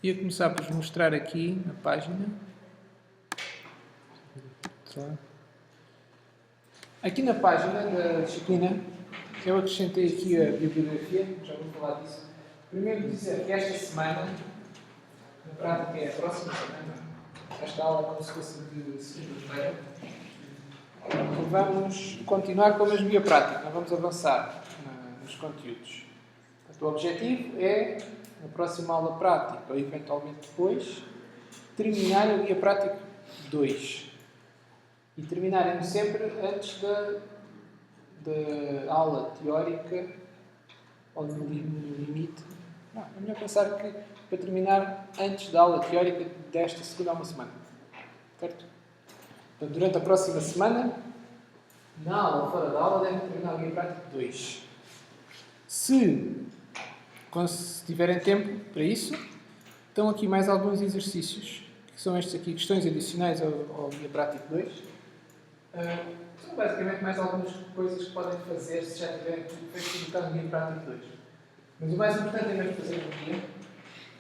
Ia começar por vos mostrar aqui na página. Aqui na página da disciplina, eu acrescentei aqui a bibliografia, já vou falar disso. Primeiro dizer que esta semana, na prática é a próxima semana, esta aula é como se fosse de segunda-feira, vamos continuar com a mesma via prática, não vamos avançar nos conteúdos. Portanto, o objetivo é, na próxima aula prática, ou eventualmente depois, terminar a guia prática 2. E terminarem sempre antes da aula teórica, ou no limite. Não, é melhor pensar que para terminar antes da aula teórica desta segunda a uma semana. Certo? Portanto, durante a próxima semana, na aula ou fora da aula, devem terminar a guia prática 2. Se tiverem tempo para isso, estão aqui mais alguns exercícios, que são estes aqui, questões adicionais ao guia prático 2. São basicamente mais algumas coisas que podem fazer se já tiverem feito no guia prático 2. Mas o mais importante é mesmo fazer no guia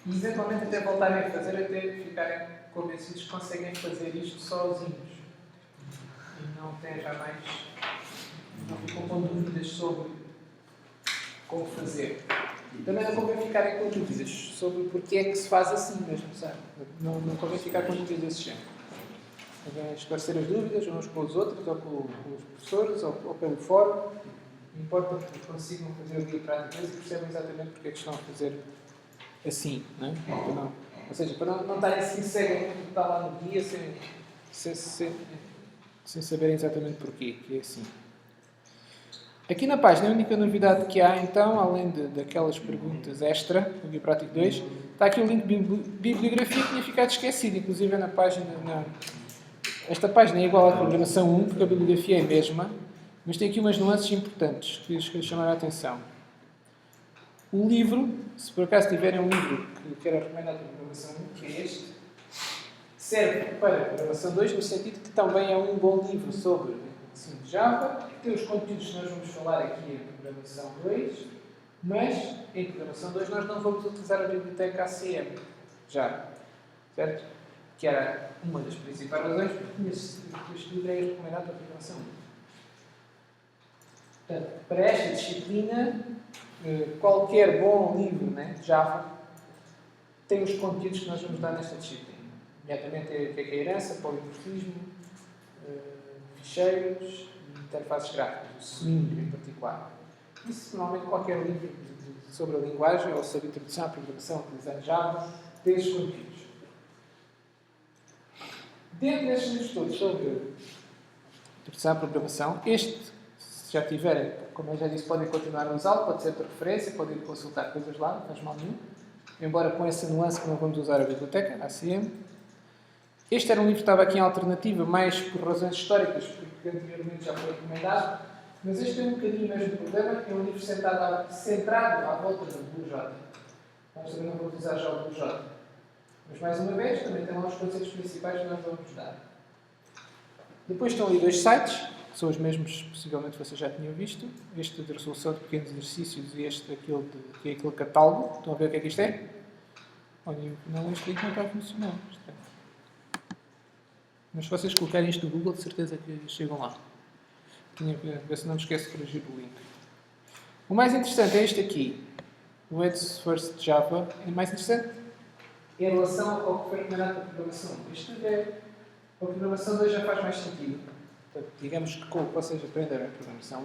e eventualmente até voltarem a fazer até ficarem convencidos que conseguem fazer isto sozinhos. E não têm jamais, não ficam com dúvidas sobre como fazer. Também não convém ficarem com dúvidas sobre porque é que se faz assim mesmo, sabe? Não convém ficar com dúvidas desse género. Convém esclarecer as dúvidas uns com os outros, ou com os professores, ou pelo fórum. Não importa que consigam fazer o guia prático e percebam exatamente porque é que estão a fazer assim, não é? Ou seja, para não estarem assim cegos como está lá no guia, sem saberem exatamente porquê, que é assim. Aqui na página, a única novidade que há, então, além daquelas perguntas extra, do Guia Prático 2, está aqui o link de bibliografia que tinha ficado esquecido, inclusive na página... Esta página é igual à programação 1, porque a bibliografia é a mesma, mas tem aqui umas nuances importantes que chamaram a atenção. O livro, se por acaso tiverem um livro que era recomendado para a programação 1, que é este, serve para a programação 2, no sentido que também é um bom livro sobre ensino de Java, tem os conteúdos que nós vamos falar aqui em programação 2, mas em programação 2 nós não vamos utilizar a biblioteca ACM já, certo? Que era uma das principais razões porque este livro é recomendado para a programação 1. Portanto, para esta disciplina, qualquer bom livro, né, de Java tem os conteúdos que nós vamos dar nesta disciplina. Imediatamente o que é herança, polimorfismo, ficheiros e interfaces gráficas, o Swing em particular. Isso, normalmente, qualquer livro sobre a linguagem ou sobre a introdução à programação utilizando Java tem esses conteúdos. Dentro destes livros todos sobre introdução à programação, este, se já tiverem, como eu já disse, podem continuar a usá-lo, pode ser de referência, podem consultar coisas lá, não faz mal nenhum. Embora com essa nuance que não vamos usar a biblioteca, a ACM. Este era um livro que estava aqui em alternativa, mais por razões históricas, porque anteriormente já foi recomendado, mas este tem um bocadinho o mesmo problema, é um livro centrado à volta da Blue J. Nós também não vamos usar já o Blue J. Mas, mais uma vez, também tem lá os conceitos principais que nós vamos dar. Depois estão ali dois sites, que são os mesmos, possivelmente vocês já tinham visto. Este de resolução de pequenos exercícios e este que é aquele catálogo. Estão a ver o que é que isto é? Olha, não, este link não está a funcionar. Estranho. Mas se vocês colocarem isto no Google, de certeza que chegam lá. Ver se não me esqueço de corrigir o link. O mais interessante é este aqui. O Ed's First Java. É mais interessante em relação ao que foi recomendado para a programação 1. Isto é, a programação 2 já faz mais sentido. Portanto, digamos que com o que vocês aprenderam em programação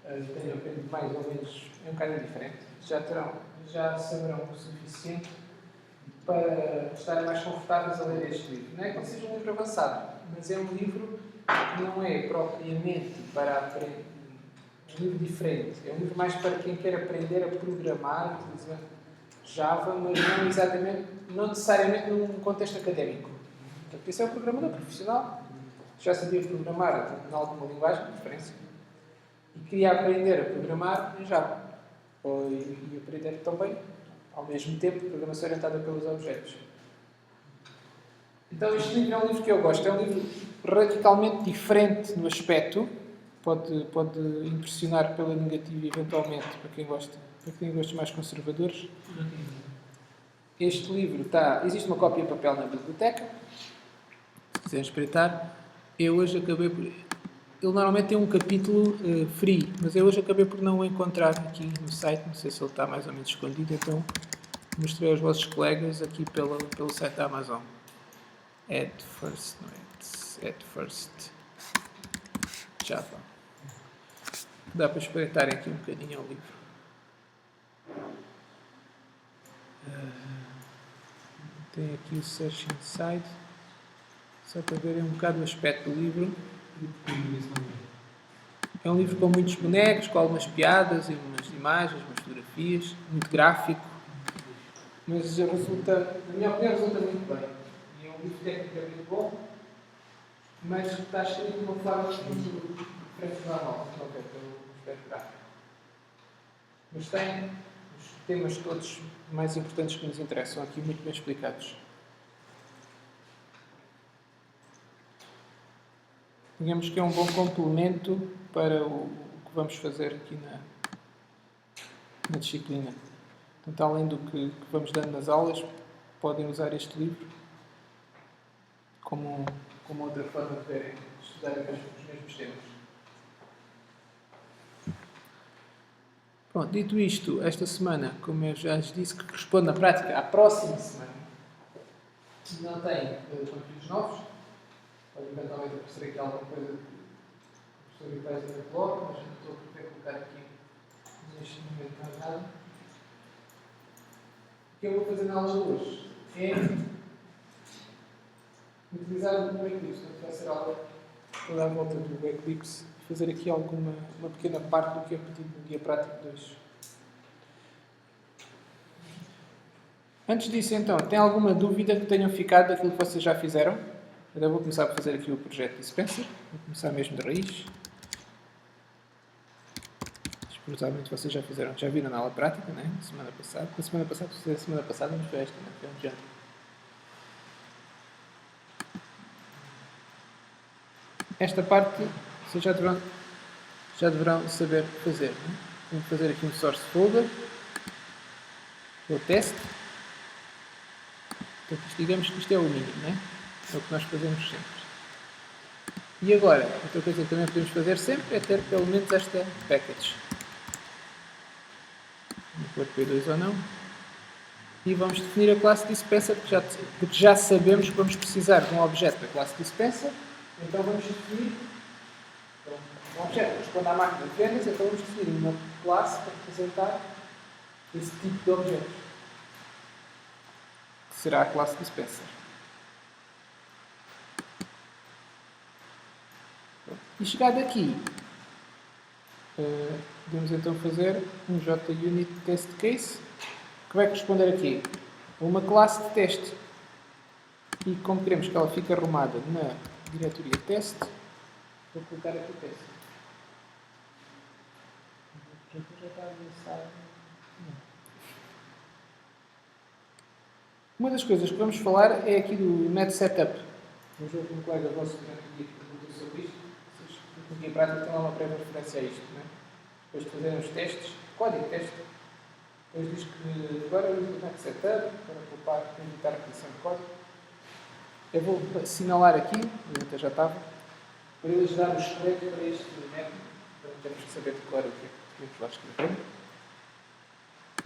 1, tenham aprendido mais ou menos, é um bocadinho diferente. Já saberão o suficiente para estarem mais confortáveis a ler este livro. Não é que não seja um livro avançado, mas é um livro que não é propriamente para aprender. É um livro diferente. É um livro mais para quem quer aprender a programar, utilizando Java, mas não necessariamente num contexto académico. Portanto, esse é um programador profissional, já sabia programar em alguma linguagem, de preferência, e queria aprender a programar em Java. E aprender também, ao mesmo tempo, programação orientada pelos objetos. Então, este livro é um livro que eu gosto. É um livro radicalmente diferente no aspecto. Pode impressionar pela negativa, eventualmente, para quem gosta. Para quem tem gostos mais conservadores. Este livro está... Existe uma cópia em papel na biblioteca. Se quiserem espreitar. Eu hoje acabei por... Ele normalmente tem um capítulo free, mas eu hoje acabei por não o encontrar aqui no site. Não sei se ele está mais ou menos escondido, então mostrei aos vossos colegas aqui pelo site da Amazon. At First Java. Dá para espreitarem aqui um bocadinho ao livro. Tem aqui o Search Inside, só para verem um bocado o aspecto do livro. É um livro com muitos bonecos, com algumas piadas e umas imagens, umas fotografias, muito gráfico, mas resulta, na minha opinião, resulta muito bem. E é um livro tecnicamente bom, mas está escrito de uma forma muito diferente da nossa, pelo aspecto gráfico. Mas tem os temas todos mais importantes que nos interessam aqui muito bem explicados. Digamos que é um bom complemento para o que vamos fazer aqui na disciplina. Portanto, além do que vamos dando nas aulas, podem usar este livro como outra forma de verem, estudar os mesmos temas. Pronto, dito isto, esta semana, como eu já lhes disse, que corresponde na prática à próxima semana, não tem conteúdos novos. Pode eventualmente aparecer aqui alguma coisa que o professor Ipaz ainda coloca, mas não estou a poder colocar aqui neste momento mais nada. O que eu vou fazer na aula de hoje é utilizar o Eclipse. Portanto, vai ser aula toda à volta do Eclipse e fazer aqui uma pequena parte do que é pedido no Guia Prático 2. Antes disso, então, tem alguma dúvida que tenham ficado daquilo que vocês já fizeram? Eu vou começar a fazer aqui o projeto Dispenser. Vou começar mesmo de raiz. Provavelmente vocês já viram na aula prática, né? Semana passada, mas foi esta, né? Foi um jantar. Esta parte vocês já deverão saber fazer. Né? Vamos fazer aqui um source folder. O teste. Então, digamos que isto é o mínimo, né? É o que nós fazemos sempre. E agora, outra coisa que também podemos fazer sempre é ter pelo menos esta package. Vou pôr P2 ou não. E vamos definir a classe dispenser, porque já sabemos que vamos precisar de um objeto da classe dispenser. Então vamos definir um objeto que responde à máquina de vendas, então vamos definir uma classe para representar esse tipo de objeto, que será a classe dispenser. E chegado aqui, podemos então fazer um JUnit test case, que vai corresponder aqui a uma classe de teste. E como queremos que ela fique arrumada na diretoria teste, vou colocar aqui o teste. Já está avançado. Uma das coisas que vamos falar é aqui do Net Setup. Um jogo que um colega vosso perguntou sobre isto. Vocês, no Guia Prático, têm lá uma breve referência a isto. Não é? Depois de fazerem os testes, código de teste, depois diz que agora uso o Net Setup para evitar a repetição de código. Eu vou assinalar aqui, até já estava, para eles dar o esqueleto para este método, para termos que saber decorar o que é que lá escrever.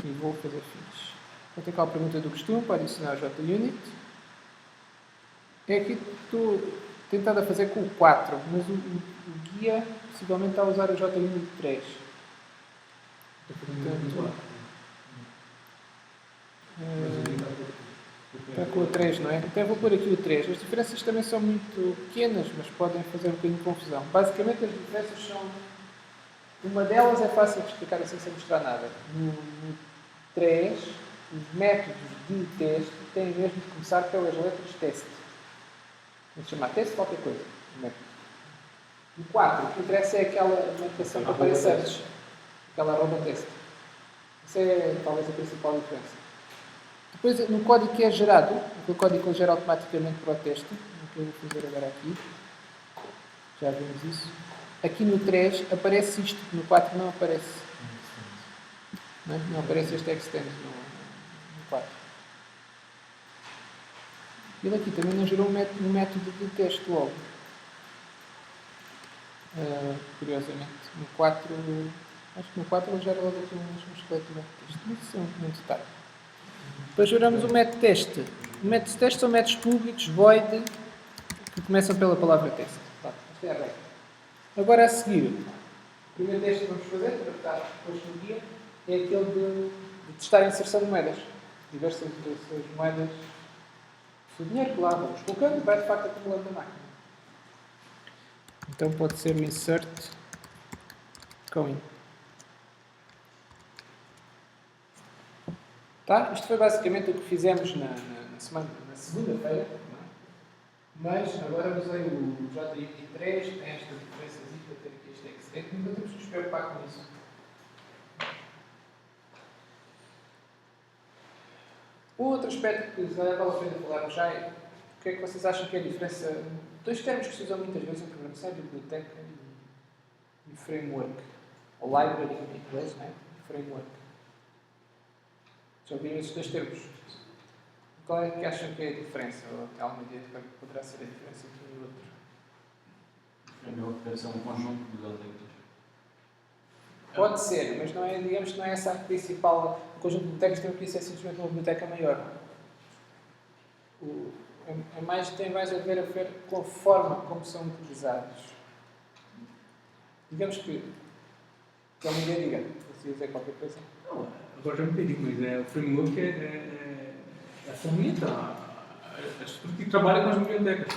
E vou fazer fins. Vou ter aquela pergunta do costume para adicionar o JUnit. É aqui que estou tentado a fazer com o 4, mas o guia possivelmente está a usar o JUnit 3. Portanto, está com o 3, não é? Então vou pôr aqui o 3. As diferenças também são muito pequenas, mas podem fazer um bocadinho de confusão. Basicamente as diferenças são... Uma delas é fácil de explicar assim sem mostrar nada. No 3, os métodos de teste têm mesmo de começar pelas letras teste. Vamos chamar teste qualquer coisa. No 4, o que interessa é aquela notação que aparece antes. Aquela arroba teste. Essa é talvez a principal diferença. Depois, no código que é gerado, o código que ele gera automaticamente para o teste, o que eu vou fazer agora aqui, já vimos isso. Aqui no 3 aparece isto, no 4 não aparece. Não aparece este extend no 4. Ele aqui também não gerou um método de teste logo. Curiosamente. No 4, acho que no 4 ele gera logo aqui um esqueleto de teste. Mas isso é um detalhe. Depois geramos o método de teste. O método de teste são métodos públicos, void, que começam pela palavra teste. Tá, esta é a regra. Agora a seguir, o primeiro teste que vamos fazer, para estar depois no guia, é aquele de testar a inserção de moedas. Diversas moedas. O dinheiro que lá vamos colocando vai de facto acumulando na máquina. Então pode ser o insert coin. Tá? Isto foi basicamente o que fizemos na segunda-feira. Mas agora usei o JIT3, tem esta diferença para ter aqui este extent, então temos que nos preocupar com isso. Um outro aspecto que vale a pena falarmos já é o que é que vocês acham que é a diferença. Dois termos que se usam muitas vezes em programação: biblioteca e framework. Ou library em inglês, não é? Framework. Já ouviram esses dois termos? Qual é que acham que é a diferença? Ou tem alguma ideia de qual poderá ser a diferença entre um e outro? Framework deve ser um conjunto de bibliotecas. Pode ser, mas não é, digamos que não é essa a principal. O conjunto de bibliotecas tem que ser simplesmente uma biblioteca maior. Tem mais a ver com a forma como são utilizados. Digamos que alguém diga, se dizer qualquer coisa. Não, agora já me perdi, mas o framework é a ferramenta, a estrutura que trabalha com as bibliotecas,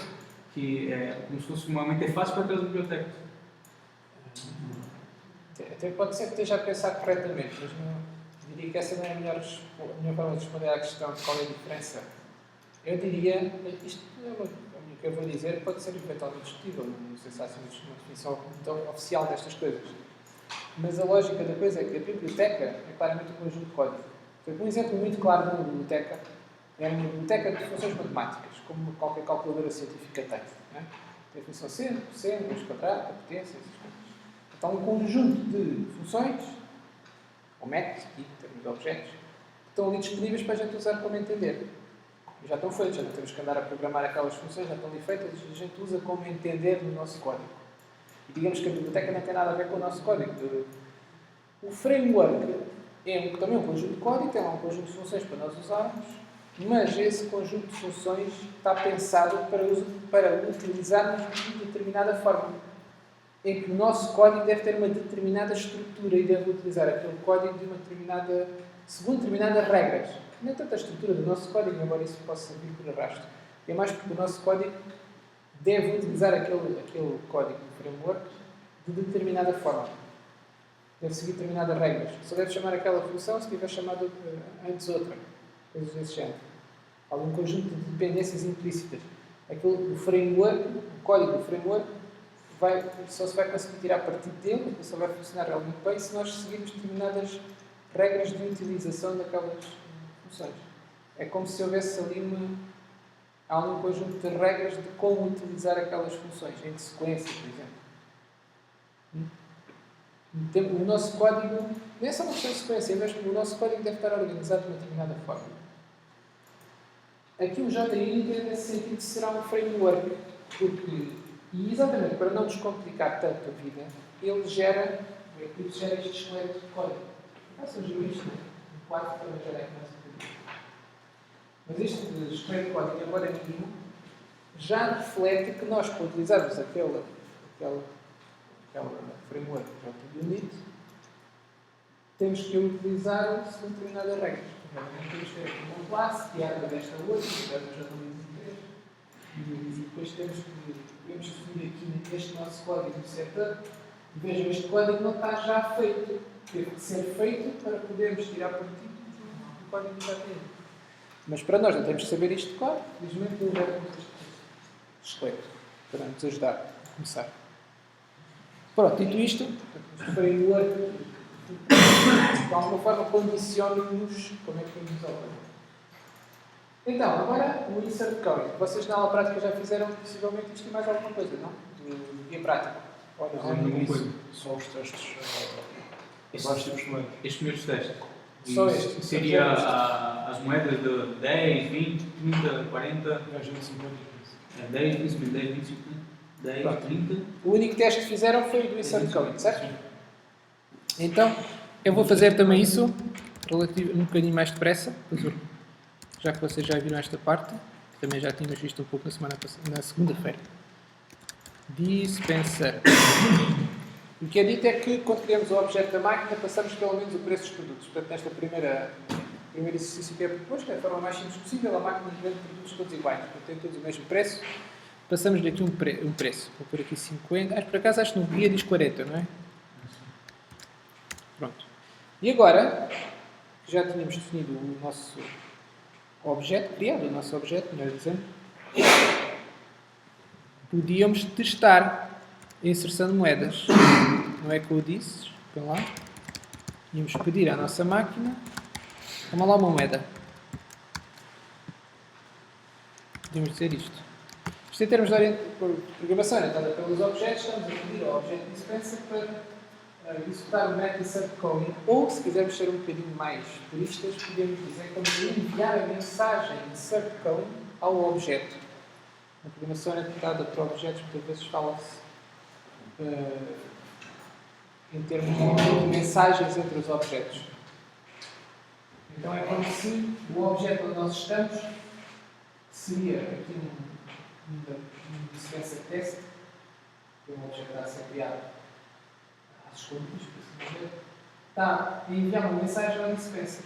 que é como se fosse uma interface para aquelas bibliotecas. Até pode ser que esteja a pensar corretamente, mas não, diria que essa não é a melhor forma de responder à questão de qual é a diferença. Eu diria, isto é o que eu vou dizer, pode ser eventualmente discutível, não sei se há uma definição tão oficial destas coisas. Mas a lógica da coisa é que a biblioteca é claramente um conjunto de código. Um exemplo muito claro de uma biblioteca é uma biblioteca de funções matemáticas, como qualquer calculadora científica tem. Não é? Tem a função seno, cosseno, raiz quadrada, a potência, essas coisas. Então, um conjunto de funções, ou métodos, em termos de objetos, que estão ali disponíveis para a gente usar como entender. E já estão feitos, já não temos que andar a programar aquelas funções, já estão ali feitas e a gente usa como entender no nosso código. E digamos que a biblioteca não tem nada a ver com o nosso código. O framework é também um conjunto de código, tem lá um conjunto de funções para nós usarmos, mas esse conjunto de funções está pensado para utilizarmos de determinada forma. Em que o nosso código deve ter uma determinada estrutura e deve utilizar aquele código segundo determinadas regras. Não é tanto a estrutura do nosso código, embora isso possa vir por arrasto. É mais porque o nosso código deve utilizar aquele código do framework de determinada forma. Deve seguir determinadas regras. Só deve chamar aquela função se tiver chamado antes outra. Coisas desse género. Algum conjunto de dependências implícitas. O framework, o código do framework, só se vai conseguir tirar partido dele, só vai funcionar realmente bem se nós seguirmos determinadas regras de utilização daquelas funções. É como se houvesse ali algum conjunto de regras de como utilizar aquelas funções, em que sequência, por exemplo. O nosso código, não é só uma questão de sequência, mas o nosso código deve estar organizado de uma determinada forma. Aqui o JIT, nesse sentido, será um framework, e exatamente para não nos complicar tanto a vida, ele gera este esqueleto de código. Surgiu isto, no 4 também já é mais. Mas este esqueleto de código, agora aqui, já reflete que nós, para utilizarmos aquela framework JUnit, temos que utilizar segundo determinadas regras. Temos que ter aqui uma classe que é desta outra, que é do JUnit 3, e depois temos que definir aqui neste nosso código de setup. Vejam, este código não está já feito. Teve que ser feito para podermos tirar partido do código que já tem. Mas para nós não temos que saber isto de cor, felizmente eu já temos este esqueleto para nos ajudar a começar. Pronto, dito isto, o framework de alguma forma condiciona-nos como é que vamos usar o framework. Então, agora o insert coin. Vocês na aula prática já fizeram possivelmente isto e mais alguma coisa, não? Do guia prático. Ou não? Alguma coisa. Só os testes. Estes primeiros testes. Só este. Seria as moedas de 10, 20, 30, 40, 10, 15, 10, 25, 10, Pronto. 30. O único teste que fizeram foi o do insert coding, certo? Então, eu vou fazer também isso um bocadinho mais depressa, já que vocês já viram esta parte, também já tínhamos visto um pouco na segunda-feira. Dispenser. O que é dito é que quando criamos o objeto da máquina, passamos pelo menos o preço dos produtos. Portanto, nesta primeiro exercício que é proposto, é a forma mais simples possível, a máquina vende produtos todos iguais, portanto, tem todos o mesmo preço. Passamos-lhe aqui um preço. Vou pôr aqui 50. Por acaso acho que no guia diz 40, não é? Pronto. E agora, que já tínhamos definido o nosso objeto, criado o nosso objeto, melhor dizendo, podíamos testar a inserção de moedas. Não é que eu disse? Espera lá. Íamos pedir à nossa máquina, toma lá uma moeda. Podíamos dizer isto. Isto em termos de programação, orientada pelos objetos, estamos a pedir ao objeto dispenser para executar o método insert coding, ou, se quisermos ser um bocadinho mais puristas, podemos dizer que vamos enviar a mensagem insert coding ao objeto. Na programação orientada para objetos, muitas vezes fala-se em termos de mensagens entre os objetos. Então é como se o objeto onde nós estamos seria aqui um dispenser test, que é um objeto que está a ser criado às escondidas, por assim dizer, está a enviar uma mensagem ao dispenser.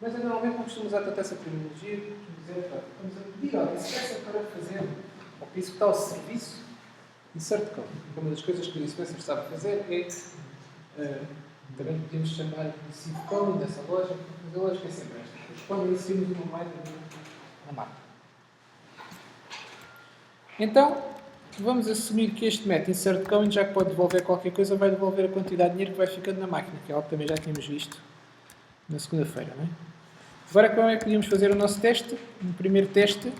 Mas eu normalmente não costumo usar tanto essa terminologia, costumo dizer, vamos a pedir ao dispenser para fazer, ou para executar o serviço insert coding. Uma das coisas que o dispenser sabe fazer é, também podemos chamar de receive coding dessa lógica, mas a lógica é sempre esta. Quando inserimos uma moeda na máquina. Então, vamos assumir que este método insert coding, já que pode devolver qualquer coisa, vai devolver a quantidade de dinheiro que vai ficando na máquina, que é algo que também já tínhamos visto na segunda-feira, não é? Agora, como é que podíamos fazer o nosso teste? O primeiro teste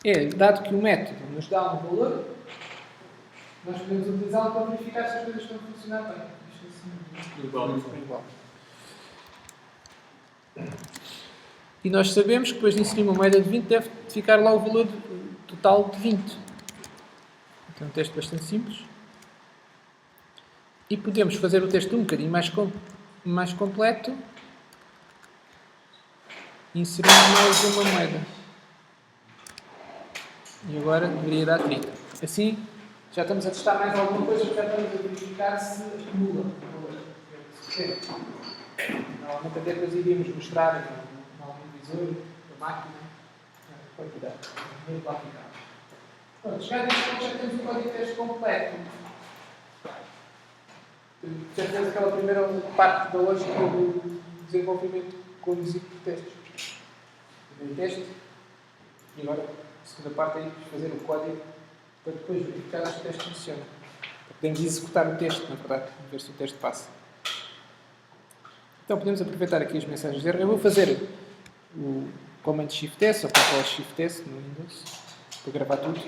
é, dado que o método nos dá um valor, nós podemos utilizá-lo para verificar se as coisas estão a funcionar bem. Isto assim, igual. E nós sabemos que depois de inserir uma moeda de 20 deve ficar lá o valor total de 20. Então é um teste bastante simples. E podemos fazer o teste um bocadinho mais completo, inserindo mais uma moeda. E agora deveria dar 30. Assim, já estamos a testar mais alguma coisa, já estamos a verificar se acumula o valor. Normalmente até depois iríamos mostrar em algum visor da máquina a quantidade. Vamos lá ficar. Pronto, chegado a este ponto já temos um código de teste completo. De certeza aquela primeira parte da lógica do desenvolvimento conduzido por testes. Primeiro teste, e agora a segunda parte é fazer o código para depois verificar se o teste funciona. Podemos executar o teste, na verdade, ver se o teste passa. Então podemos aproveitar aqui as mensagens de erro. Eu vou fazer o Command Shift S ou Ctrl Shift S no Windows para gravar tudo.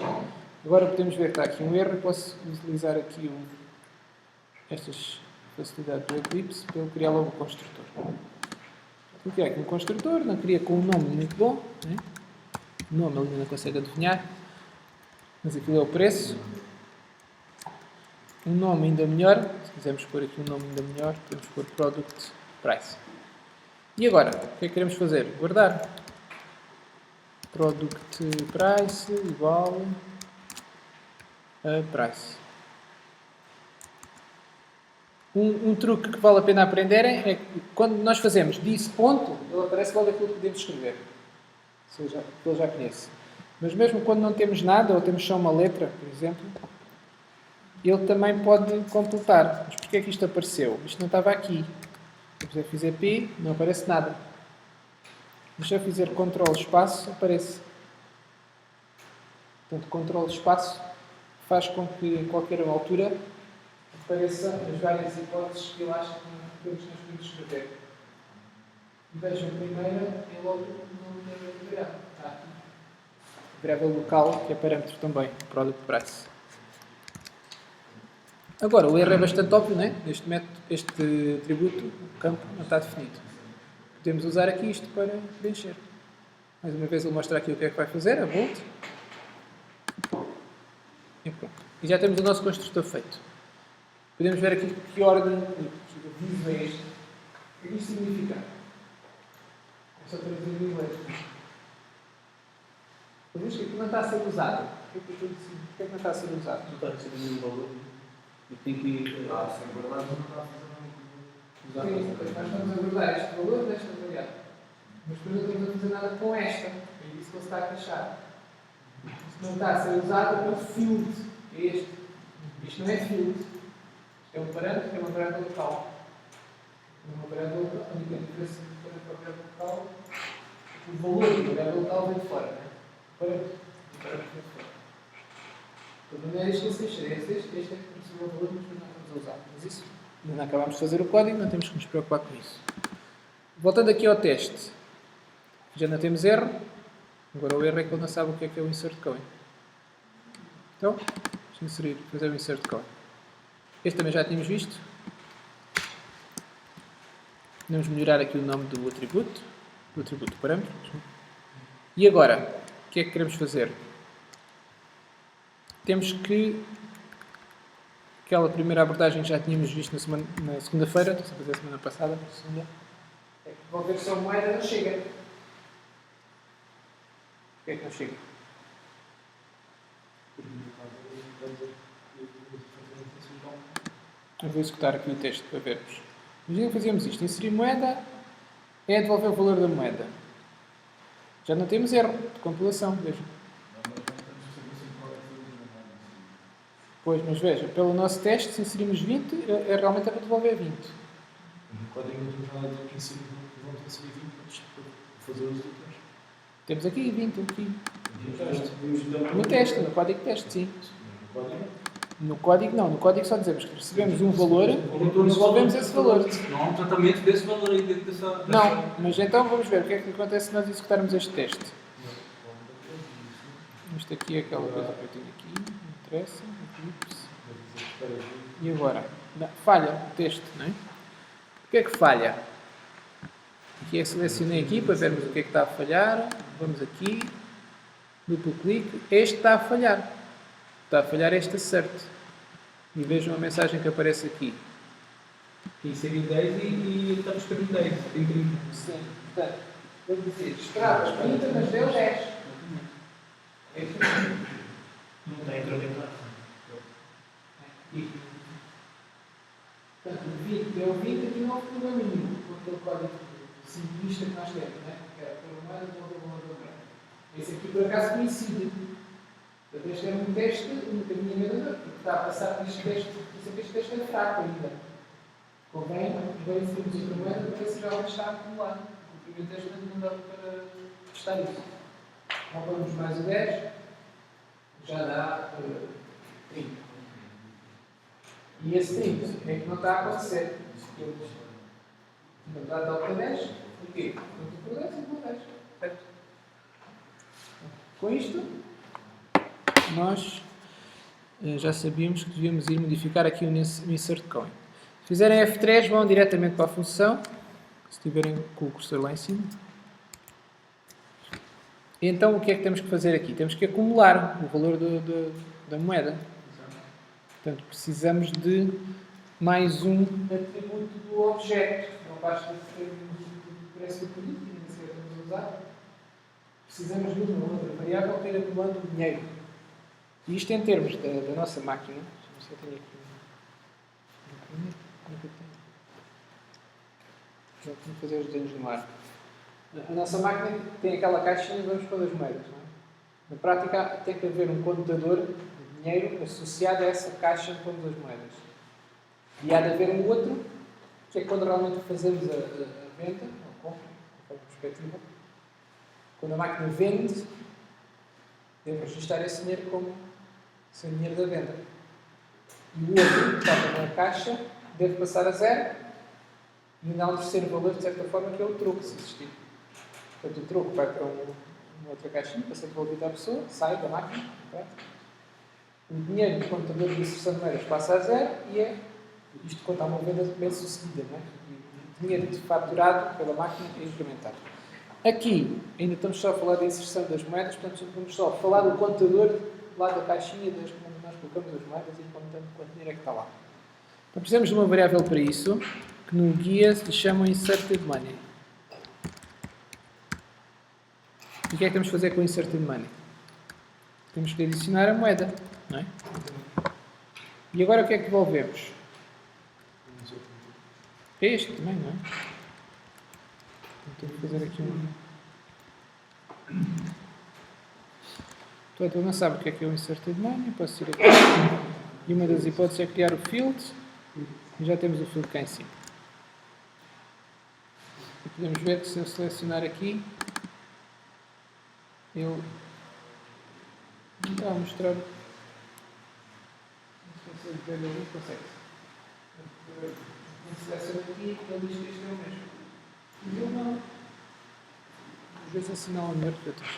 Agora podemos ver que está aqui um erro e posso utilizar aqui estas facilidades do Eclipse para eu criar logo o construtor. Vou criar aqui um construtor, não queria com um nome muito bom, né? O nome ele não consegue adivinhar, mas aquilo é o preço. Um nome ainda melhor, se quisermos pôr aqui um nome ainda melhor, podemos pôr Product Price. E agora, o que é que queremos fazer? Guardar. Product Price igual a Price. Um truque que vale a pena aprenderem é que quando nós fazemos this ponto, ele aparece logo aquilo que podemos escrever. Ou seja, que ele já conhece. Mas mesmo quando não temos nada, ou temos só uma letra, por exemplo, ele também pode completar. Mas porquê é que isto apareceu? Isto não estava aqui. Se eu fizer P, não aparece nada. Mas se eu fizer Ctrl espaço, aparece. Portanto, Ctrl espaço faz com que em qualquer altura apareçam as várias hipóteses que ele acha que nós podemos escrever. E vejam, a primeira é logo no variável. Está aqui. Variável local, que é parâmetro também, Product Price. Agora, o erro é bastante óbvio, não é? Este método, este atributo, o campo, não está definido. Podemos usar aqui isto para preencher. Mais uma vez ele mostra aqui o que é que vai fazer, a bolt. E pronto. E já temos o nosso construtor feito. Podemos ver aqui que ordem de aviso é este. O que isto significa? É só traduzir em inglês. Vemos que aqui não está a ser usado. O que é que não está a ser usado? Não está a receber nenhum valor. E tem que ir. Sem guardar, não está a fazer Sim, nós estamos a guardar este valor desta variável. Mas depois não estamos a fazer nada com esta. É isso que ele está a queixar. Isto não está a ser usado como field. É este. Isto não é field. Isto é um parâmetro que é uma variável local. Uma variável local. A única diferença entre a variável local, o valor da variável local vem de fora. Não é? O parâmetro vem de fora. Então não é isto que ele se queixa. Este é que é o valor, mas depois não estamos a usar. Mas isso, ainda não acabamos de fazer o código, não temos que nos preocupar com isso. Voltando aqui ao teste. Já não temos erro. Agora o erro é que ele não sabe o que é o insert coin. Então, vamos inserir, fazer o insert coin. Este também já tínhamos visto. Vamos melhorar aqui o nome do atributo parâmetro. E agora, o que é que queremos fazer? Temos que aquela primeira abordagem que já tínhamos visto na segunda-feira, estou a fazer a semana passada, na segunda, é que devolver só moeda não chega. Por que é que não chega? Eu vou executar aqui o texto para vermos. Imagina que fazíamos isto. Inserir moeda é devolver o valor da moeda. Já não temos erro de compilação, vejam. Pois, mas veja, pelo nosso teste, se inserirmos 20, é realmente para devolver 20. No código não está a dizer que vão ter sido 20 para fazer os outros. Temos aqui 20, aqui. No teste, no código teste, sim. No código não, no código só dizemos que recebemos um valor e devolvemos esse valor. Não há um tratamento desse valor aí dentro dessa. Não, mas então vamos ver o que é que acontece se nós executarmos este teste. Isto aqui é aquela coisa que eu tenho aqui, não interessa. E agora? Falha o texto, não é? O que é que falha? Aqui é que selecionei aqui para vermos o que é que está a falhar. Vamos aqui, duplo clique, este está a falhar. Está a falhar este assert. E vejam a mensagem que aparece aqui. Inserir 10 e estamos com 10. Tem 30. Sim, portanto, vou dizer, esperavas 30, mas deu 10. É aqui. Não está incrementado. E, portanto, 20 deu 20, aqui não houve problema nenhum com aquele código simplista que nós temos, não é? Que era pelo mais do valor do branco. Esse aqui, por acaso, coincide. Portanto, este é um teste um bocadinho enganador, porque está a passar por este teste, por isso é que este teste é fraco ainda. Convém inserirmos outra moeda para ver se realmente está a acumular. O primeiro teste não dá para testar isso. Então, vamos mais o 10, já dá 30. E esse 30 é que não está a acontecer. Não está a dar para 10. Porquê? Porque por 10 e por 10. Certo? Com isto, nós já sabíamos que devíamos ir modificar aqui o insert coin. Se fizerem F3, vão diretamente para a função, se estiverem com o cursor lá em cima. E então, o que é que temos que fazer aqui? Temos que acumular o valor da moeda. Portanto, precisamos de mais um atributo do objeto. Não basta ser um preço do produto, que nem sequer estamos a usar. Precisamos de uma outra variável para ir acumulando o dinheiro. E isto em termos da nossa máquina. Deixa eu ver se eu tenho aqui. Já tenho que fazer os desenhos no ar. A nossa máquina tem aquela caixinha e vamos pôr as moedas. Não é? Na prática, tem que haver um contador de dinheiro associado a essa caixa onde pomos as moedas. E há de haver um outro, que é quando realmente fazemos a venda, ou compra, conforme a perspectiva. Quando a máquina vende, deve registrar esse dinheiro como sendo dinheiro da venda. E o outro, que está na caixa, deve passar a zero e ainda há um terceiro valor, de certa forma, que é o troco, se existir. Portanto, o troco vai para uma outra caixinha, para ser devolvido à pessoa, sai da máquina. Tá? o dinheiro do contador de inserção de moedas passa a zero e isto conta uma venda bem sucedida, não é? E o dinheiro faturado pela máquina é incrementado. Aqui, ainda estamos só a falar da inserção das moedas, portanto, vamos só falar do contador lá da caixinha onde nós colocamos as moedas e contando quanto dinheiro é que está lá. Então, precisamos de uma variável para isso, que no guia se chama Inserted Money. E o que é que temos de fazer com o Inserted Money? Temos que adicionar a moeda, não é? E agora o que é que devolvemos? Este também, não é? Então, tenho que fazer aqui Portanto, eu não sabe o que é o Inserted Money, posso ir aqui. E uma das hipóteses é criar o field, e já temos o field cá em cima. E podemos ver que se eu selecionar aqui, ele vai mostrar. Não sei se ver ali, consegue. Eu seleciono aqui, ele diz que este é o mesmo. E eu não. Às vezes assinala melhor que outros.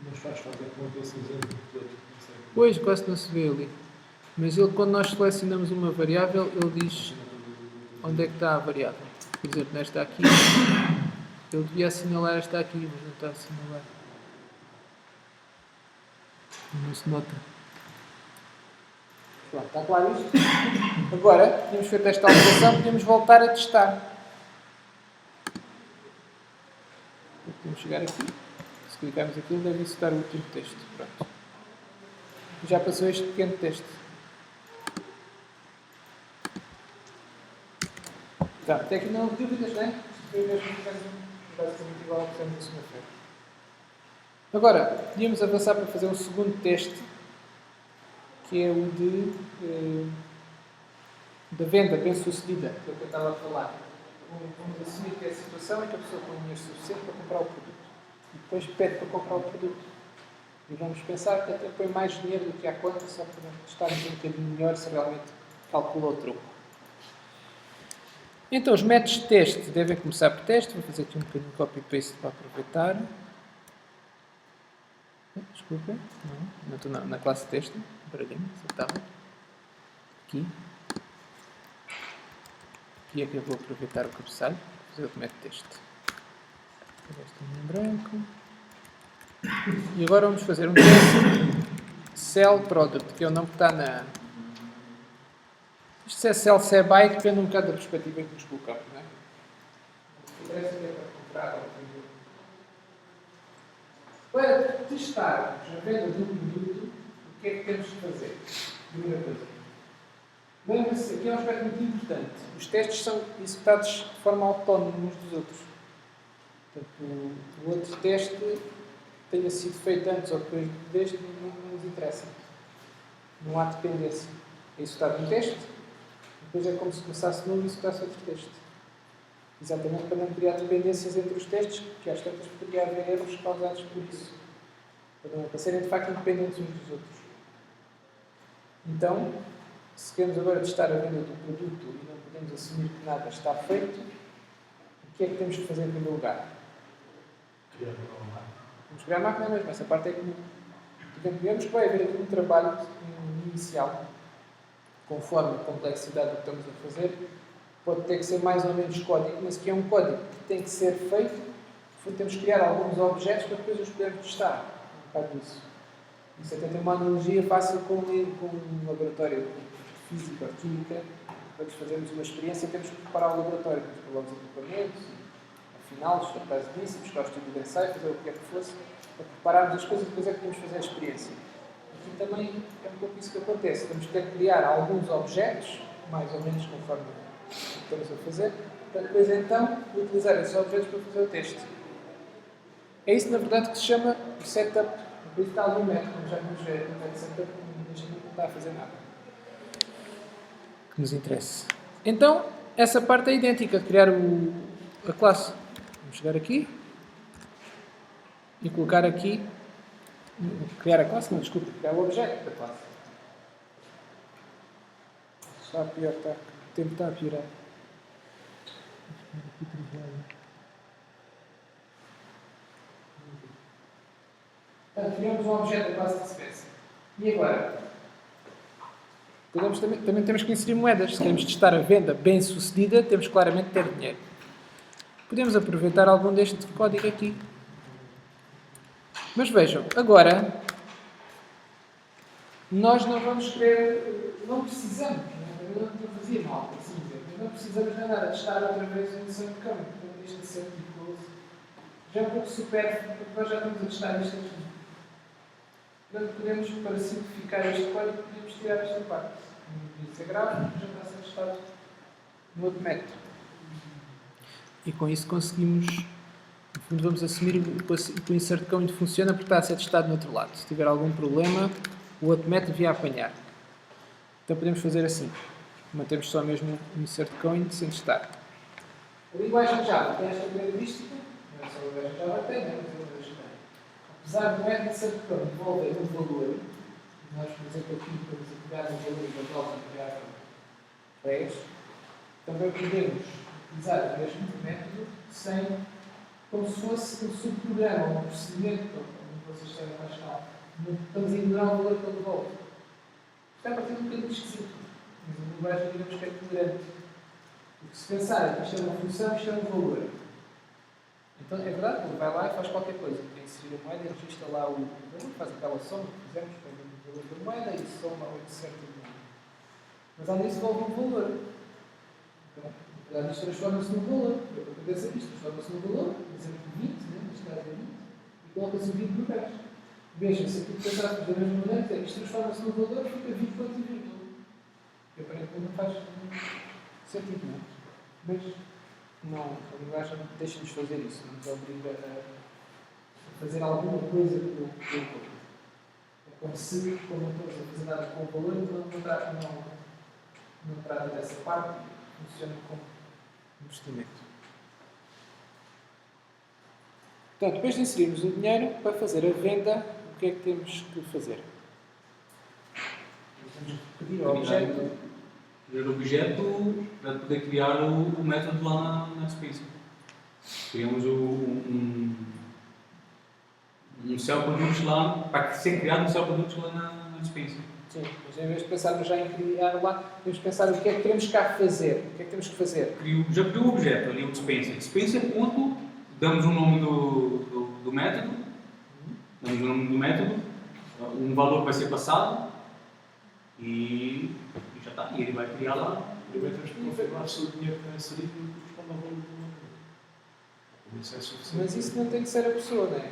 Mas faz falta com aquele cinzento todo. Pois, quase não se vê ali. Mas ele, quando nós selecionamos uma variável, ele diz onde é que está a variável. Por exemplo, nesta aqui, ele devia assinalar esta aqui, mas não está a assinalar. Não se nota. Pronto, está claro isto? Agora, tínhamos feito esta alteração, podemos voltar a testar. Podemos chegar aqui. Se clicarmos aqui, ele deve executar o último texto. Pronto. Já passou este pequeno texto. Tá, até aqui não houve dúvidas, não é? Isto foi mesmo basicamente igual ao que fizemos na segunda-feira. Agora, podíamos avançar para fazer um segundo teste, que é o da venda bem-sucedida, que é o que eu estava a falar. Vamos assumir que é a situação em que a pessoa tem dinheiro suficiente para comprar o produto. E depois pede para comprar o produto. E vamos pensar que até põe mais dinheiro do que à conta, só para estarmos um bocadinho melhor se realmente calcula o troco. Então, os métodos de teste devem começar por teste. Vou fazer aqui um bocadinho de copy-paste para aproveitar. Desculpa, não estou na classe de teste. Barulhinho, acertava. Aqui. Aqui é que eu vou aproveitar o cabeçalho para fazer o método de teste. Este em branco. E agora vamos fazer um teste Cell Product, que é o nome que está na. Isto se é Cell, se é Byte, depende um bocado da perspectiva em que nos colocamos, não é? Interessa que é para comprar ou vender. Para testarmos a venda do produto, o que é que temos que fazer? Primeira coisa. Lembre-se, aqui é um aspecto muito importante. Os testes são executados de forma autónoma uns dos outros. Portanto, o outro teste tenha sido feito antes ou depois deste, não nos interessa. Não há dependência. É executado um teste, depois é como se começasse novo e executasse outro teste. Exatamente para não criar dependências entre os testes, que às tantas poderia haver erros causados por isso. Para serem de facto independentes uns dos outros. Então, se queremos agora testar a venda do produto e não podemos assumir que nada está feito, o que é que temos que fazer em primeiro lugar? Criar uma máquina. Vamos criar a máquina mesmo, essa parte é comum. Portanto, vemos que vai haver aqui um trabalho inicial, conforme a complexidade do que estamos a fazer, pode ter que ser mais ou menos código, mas que é um código que tem que ser feito, temos que criar alguns objetos para depois os podermos testar. Um bocado disso. Isso até tem uma analogia fácil com um laboratório de física ou química. Quando fazemos uma experiência, temos que preparar o laboratório, temos que preparar os equipamentos, afinal, estar quase disso, buscar o estudo de ensaio, fazer o que é que fosse, para prepararmos as coisas e depois é que podemos fazer a experiência. Aqui também é um pouco isso que acontece. Temos que ter que criar alguns objetos, mais ou menos conforme o que estamos a fazer, para depois então utilizar esses objetos para fazer o teste. É isso, na verdade, que se chama o setup. Por isso está ali o método, como já vimos ver, o método setup não está a fazer nada que nos interesse. Então, essa parte é idêntica, de criar a classe. Vamos chegar aqui e colocar aqui, criar a classe, não, desculpe, criar o objeto da classe. Está a pior, o tempo está a piorar. Portanto, criamos um objeto da classe de espécie. E agora? Também temos que inserir moedas. Se queremos testar a venda bem sucedida, temos claramente de ter dinheiro. Podemos aproveitar algum deste código aqui. Mas vejam, agora nós não vamos querer, não precisamos, não fazia mal, assim dizer, mas não precisamos de nada testar outra vez a emissão de câmbio, portanto deixa de ser tipo, já é um pouco supérfluo, porque nós já estamos a testar isto aqui. Portanto, podemos, para simplificar este código, podemos tirar esta parte. Não devia ser grave, já está a ser testado no outro método. E com isso conseguimos, no fundo, vamos assumir que o insert count funciona porque está a ser testado no outro lado. Se tiver algum problema, o outro método devia apanhar. Então podemos fazer assim. Mantemos só mesmo o insert count sem testar. A linguagem Java tem esta característica, não é só a linguagem Java tem, mas outras têm. Apesar do método insert count devolver um valor, nós, por exemplo, aqui podemos pegar um valor da nova variável 10, também podemos utilizar o mesmo método sem, como se fosse um subprograma, um procedimento, como vocês sabem mais calmo. Estamos a ignorar o valor que ele devolve. Isto é a partir de um bocadinho esquisito, mas a linguagem digamos que é tolerante. Porque se pensarem que isto é uma função, isto é um valor. Então é verdade, ele vai lá e faz qualquer coisa. Tem que inserir a moeda e registra lá o valor, faz aquela soma que fizemos, pega o valor da moeda e soma o insert da moeda. Mas além disso, devolve um valor. Então, na verdade, isto transforma-se num valor. O que acontece é que isto transforma-se num valor, por exemplo, 20, né? Neste caso é 20, e coloca-se o 20 no resto. Vejam, se aqui pensássemos da mesma maneira, é que isto transforma-se num valor e fica 20 pontos e vírgula. Que aparentemente não faz sentido, não é? Mas não, a linguagem deixa-nos fazer isso, não nos obriga a fazer alguma coisa com o valor. É como se, como não estamos a fazer nada com o valor, não trata dessa parte e funciona como investimento. Portanto, depois de inserirmos o dinheiro, para fazer a venda, o que é que temos que fazer? Temos que pedir ao objeto. Criar o objeto para poder criar o método lá na dispensa. Criamos um cell produtos lá, para ser criado um cell produtos lá na dispensa. Sim, mas em vez de pensarmos já em criar lá, temos que pensar o que é que queremos cá fazer. O que é que temos que fazer? Já criou o objeto ali, o dispensa. Dispensa, ponto, damos o nome do método, damos o nome do método, um valor que vai ser passado e já está. E ele vai criar lá. Primeiro temos que confirmar se o dinheiro que está inserido corresponde ao valor do método. Isso é suficiente. Mas isso não tem que ser a pessoa, não é?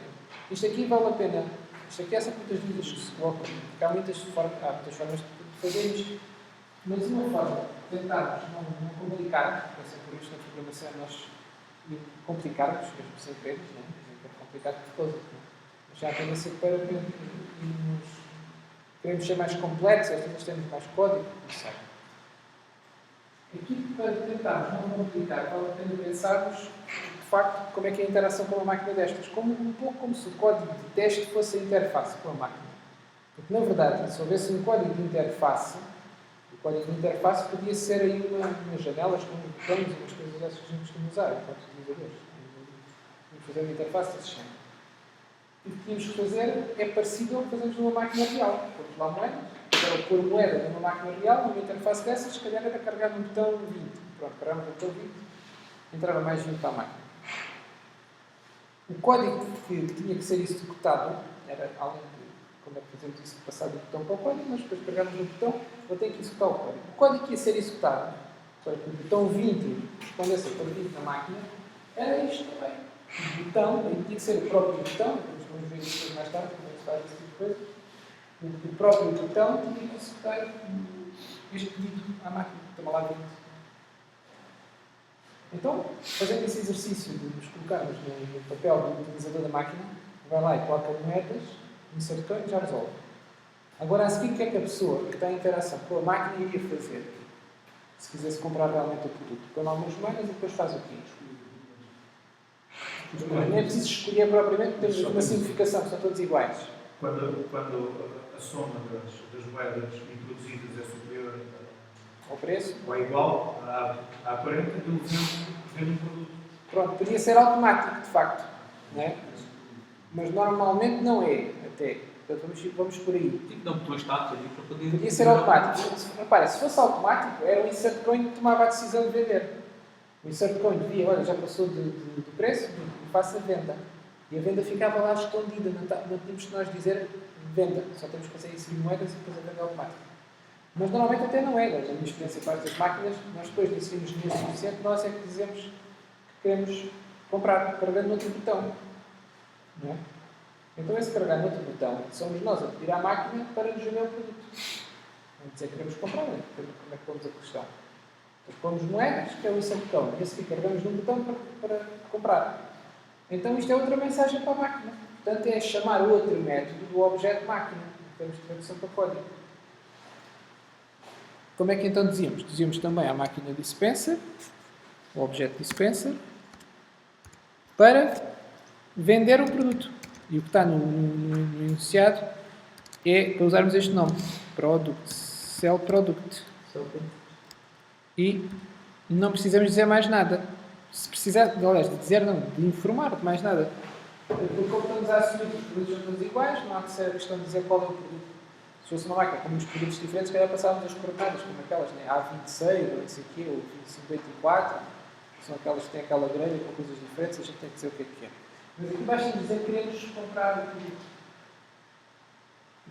Isto aqui vale a pena. Isto aqui são muitas dúvidas que se colocam. Porque há muitas formas de fazer isto. Mas uma forma de tentarmos não complicar, por isto na programação nós complicarmos, mesmo sem querer, não é? Complicar por coisa. Mas já tem a ser para queremos ser mais complexos, às vezes temos mais código, não sei. Aqui, para tentarmos não complicar, vale a pena pensarmos, de facto, como é que é a interação com uma máquina destas. Um pouco como se o código de teste fosse a interface com a máquina. Porque, na verdade, se houvesse um código de interface, o código de interface podia ser aí umas janelas com botões e umas coisas dessas que a gente costuma usar, enquanto utilizadores. Vamos fazer uma interface desse género. E o que tínhamos que fazer é parecido ao que fazemos numa máquina real. Pomos lá moedas. Para pôr moeda numa máquina real, numa interface dessas, se calhar era carregar no botão 20. Pronto, carregamos no botão 20, entrava mais 20 para a máquina. O código que tinha que ser executado era, além de, como é que fazemos isso, passar do botão para o código, mas depois carregamos no botão, ele tem que executar o código. O código que ia ser executado, para que o botão 20 respondesse a pôr 20 na máquina, era isto também. O botão, tinha que ser o próprio botão, depois vamos ver isso mais tarde, como é que se faz esse tipo de coisa. O próprio botão tinha que executar este pedido à máquina. Toma lá 20. Então, fazendo esse exercício de nos colocarmos no papel do utilizador da máquina, vai lá e coloca moedas, insert count e já resolve. Agora, a seguir, o que é que a pessoa que está em interação com a máquina iria fazer? Se quisesse comprar realmente o produto. Põe lá umas moedas e depois faz o quê? Não é preciso escolher propriamente, temos uma simplificação, são todos iguais. Quando a soma das moedas introduzidas é superior ao preço, ou é igual à 40, eu vendo um produto. Pronto, podia ser automático, de facto. Não é? Mas normalmente não é, até. Portanto, vamos por aí. Tem que dar botões táteis ali para poder... Podia ser automático. Repara, se fosse automático, era o insert coin que tomava a decisão de vender. O insert coin via, olha, já passou do preço, faça a venda. E a venda ficava lá escondida, não tínhamos que nós dizer venda, só temos que conseguir inserir moedas e depois a venda automática. Mas normalmente até não é, na minha experiência com estas máquinas, nós depois de inserirmos dinheiro suficiente, nós é que dizemos que queremos comprar, carregando outro botão. Não é? Então esse carregar no outro botão, somos nós a pedir à máquina para nos vender o produto. Não dizer que queremos comprar, não é? Como é que pomos a questão? Nós pomos moedas, que é o insert botão, e a seguir carregamos num botão para comprar. Então isto é outra mensagem para a máquina. Portanto, é chamar o outro método do objeto máquina. Temos de tradução para código. Como é que então dizíamos? Dizíamos também à máquina dispenser, o objeto dispenser, para vender o produto. E o que está no enunciado é para usarmos este nome. Product, sell product. E não precisamos dizer mais nada. Se precisar, aliás, de dizer não, de informar, de mais nada. Porque como estamos a assumir que os produtos são todos iguais, não há que ser questão de dizer qual é o produto. Se fosse uma máquina com muitos produtos diferentes, se calhar passávamos as coordenadas, como aquelas, né? A26, ou não sei o quê, ou 54, são aquelas que têm aquela grelha com coisas diferentes, a gente tem que dizer o que é. Mas aqui basta dizer que queremos comprar o produto.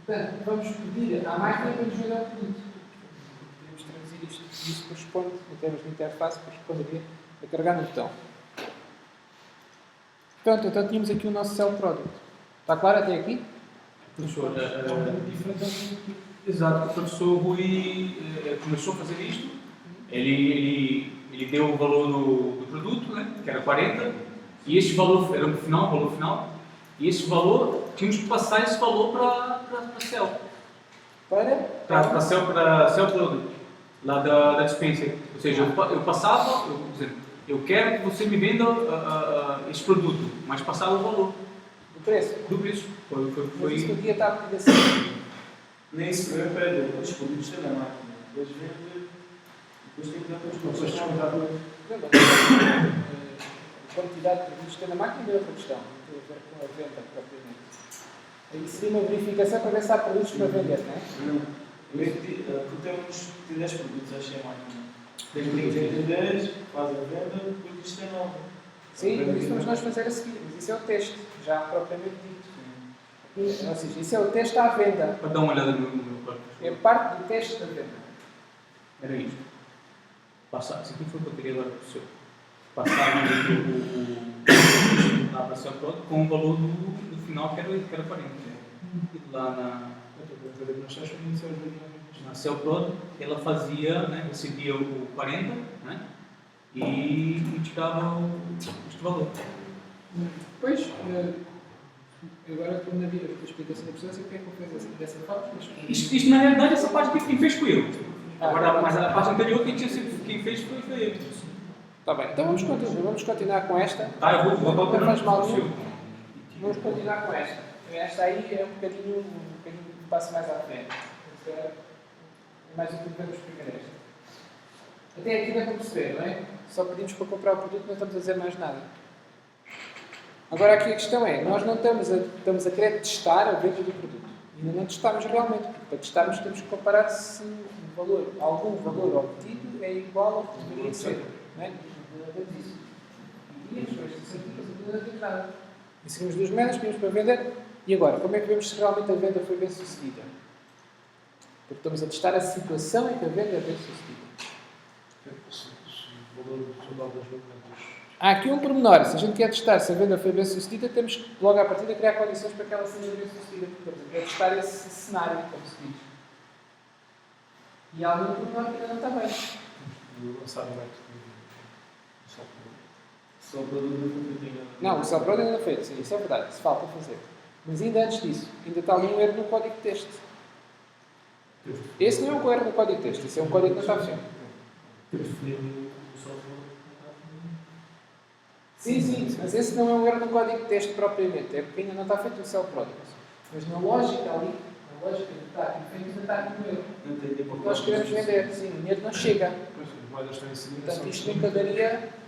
Portanto, vamos pedir à máquina para nos vender o produto. Podemos traduzir isto. Isso corresponde, em termos de interface, corresponderia a carregar no botão. Pronto, então tínhamos aqui o nosso sell product. Está claro até aqui? Professor, exato, o professor Rui começou a fazer isto. Ele deu o valor do produto, né, que era 40, e este valor era o valor final, e este valor, tínhamos que passar esse valor para Cell. Para Cell Product, lá da dispenser. Ou seja, eu passava, eu quero que você me venda este produto, mas passava o valor. Do preço? Do preço. Mas isso podia estar a pedir assim. Nem se prepara, os produtos têm na máquina. Depois vende, depois tem que dar para os produtos. A quantidade de produtos que tem na máquina é outra questão. Não tem a ver com a venda propriamente. Aí seria uma verificação para ver se há produtos para vender, não é? Não. Temos 10 produtos, acho que é a máquina. Tem 10, faz a venda, depois isto é novo. Sim, mas isso vamos nós fazer a seguir. Mas isso é o teste, já propriamente dito. Ou seja, isso é o teste à venda. Para dar uma olhada no meu corpo. É parte do teste da venda. Era isto. Passar, isso aqui foi o que eu queria agora para o senhor. Passar lá para o seu produto com o valor do final que era 40. E lá na Cell Product, ela fazia, né, recebia o 40, né, e tirava este valor. Depois, agora estou na vida da explicação da pessoa, sei porque é que eu fiz dessa forma. Isto na realidade, essa parte quem fez foi eu. Agora, mas a parte anterior, quem fez foi eu. Está bem, então vamos continuar com esta. Eu vou Não faz mal nenhum. Vamos continuar com esta. Esta aí é um bocadinho um passo mais à frente. É mais um que vamos primeiro esta. Até aqui dá para perceber, não é? Só pedimos para comprar o produto, não estamos a dizer mais nada. Agora aqui a questão é, nós não estamos a querer testar a venda do produto. Ainda não testamos realmente, porque para testarmos temos que comparar se algum valor obtido é igual ao que deveria ser. Não é? Não temos isso. E não temos nada. Inserimos duas moedas, pedimos para vender. E agora, como é que vemos se realmente a venda foi bem sucedida? Porque estamos a testar a situação em que a venda é bem sucedida. Há aqui um pormenor. Se a gente quer testar se a venda foi bem sucedida, temos que logo à partida criar condições para que ela seja bem sucedida. Portanto, é testar esse cenário, como se diz. E há algum pormenor que ainda não está bem. Não, o Cell Product ainda não foi feito, sim, isso é verdade, isso falta fazer. Mas ainda antes disso, ainda está ali um erro no código de texto. Esse não é um erro no código de texto, esse é um código que não está fechado. Sim, mas esse não é um erro no código de texto propriamente, é porque ainda não está feito o Cell Product. Mas na lógica ali, na lógica que está aqui feito, ainda está aqui um erro. Nós queremos vender, sim, o dinheiro não chega. Portanto, isto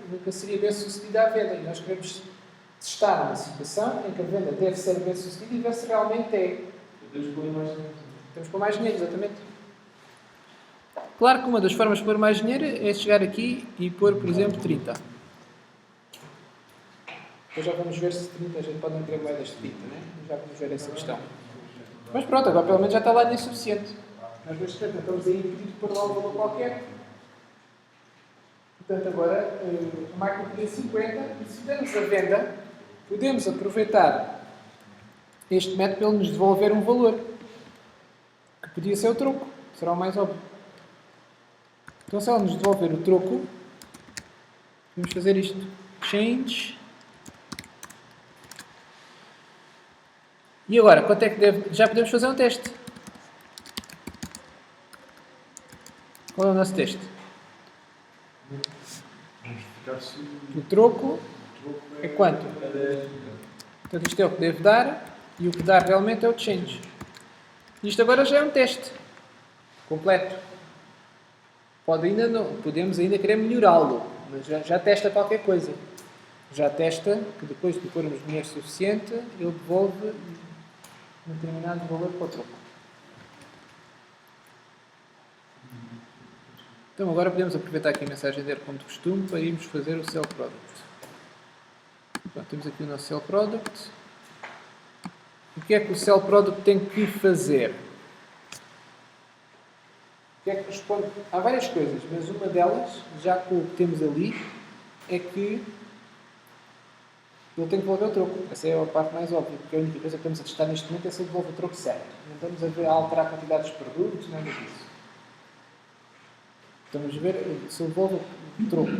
nunca seria bem sucedido à venda. E nós queremos testar uma situação em que a venda deve ser bem sucedida e ver se realmente é. Temos que pôr mais dinheiro. Temos que pôr mais dinheiro, exatamente. Claro que uma das formas de pôr mais dinheiro é chegar aqui e pôr, por exemplo, 30. Depois já vamos ver se 30 a gente pode não querer moedas de 30, né? Já vamos ver essa questão. Mas pronto, agora pelo menos já está lá dinheiro suficiente. Às vezes estamos aí impedidos por lá um valor qualquer. Portanto, agora a máquina podia 50 e se dermos a venda, podemos aproveitar este método para ele nos devolver um valor. Que podia ser o troco. Será o mais óbvio. Então, se ela nos devolver o troco, vamos fazer isto. Change. E agora, quanto é que deve... Já podemos fazer um teste. Qual é o nosso teste? O troco é quanto? Portanto, isto é o que deve dar e o que dá realmente é o change. Isto agora já é um teste completo. Podemos ainda querer melhorá-lo, mas já testa qualquer coisa. Já testa que depois de pormos dinheiro suficiente, ele devolve um determinado valor para o troco. Então agora podemos aproveitar aqui a mensagem de erro como de costume para irmos fazer o Sell Product. Pronto, temos aqui o nosso Sell Product. O que é que o Sell Product tem que fazer? O que é que responde? Há várias coisas, mas uma delas, já com o que temos ali, é que ele tem que devolver o troco. Essa é a parte mais óbvia, porque a única coisa que estamos a testar neste momento é se ele devolve o troco certo. Não estamos a alterar a quantidade dos produtos, nada disso. Estamos a ver se ele devolve o troco.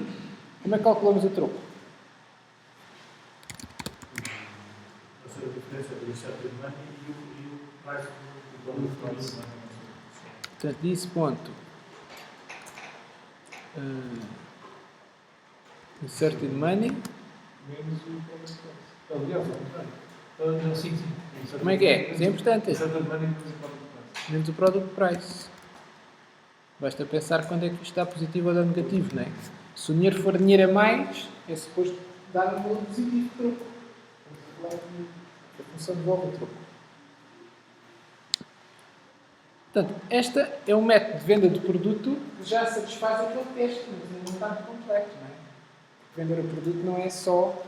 Como é que calculamos o troco? Ou seja, a diferença entre o settlement money e o price do produto. Portanto, disse ponto. Inserted money. Menos o product price. Aliás, sim. Como é que é? Isso é importante. Settlement money menos o product price. Menos o product price. Basta pensar quando é que isto está positivo ou está negativo, não é? Se o dinheiro for dinheiro a mais, é suposto dar um valor positivo de troco. Estamos a falar que a função devolve o troco. Portanto, este é um método de venda de produto que já satisfaz aquele teste, mas ainda não está muito completo, não é? Vender o produto não é só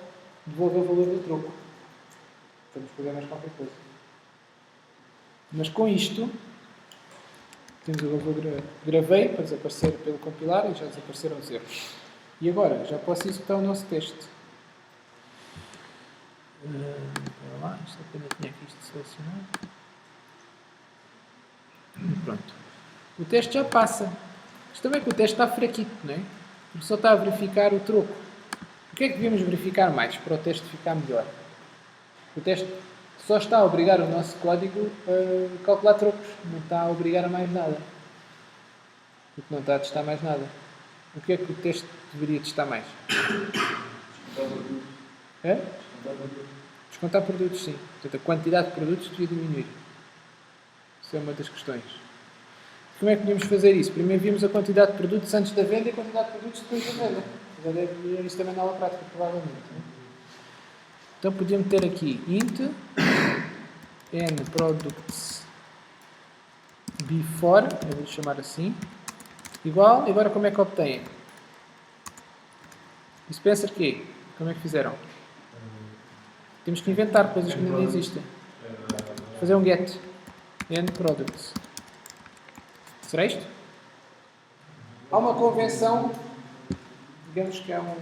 devolver o valor do troco. Temos que fazer mais qualquer coisa. Mas com isto, temos o valor gravei para desaparecer pelo compilar e já desapareceram os erros. E agora, já posso executar o nosso teste. Espera lá, isto apenas tinha aqui isto selecionado. Pronto. O teste já passa. Isto também que o teste está fraquito, não é? Porque só está a verificar o troco. O que é que devíamos verificar mais para o teste ficar melhor? O teste só está a obrigar o nosso código a calcular trocos. Não está a obrigar a mais nada. Porque não está a testar mais nada. O que é que o teste deveria testar mais? É? Descontar produtos, sim. Portanto, a quantidade de produtos devia diminuir. Isso é uma das questões. Como é que podíamos fazer isso? Primeiro vimos a quantidade de produtos antes da venda e a quantidade de produtos depois da venda. Já deve ver isso também na aula prática, provavelmente. Não é? Então podíamos ter aqui int n products before, eu vou chamar assim, igual, e agora como é que obtém? Isso pensa que como é que fizeram? Temos que inventar coisas que ainda não existem. Fazer um get n products. Será isto? Há uma convenção, digamos que há um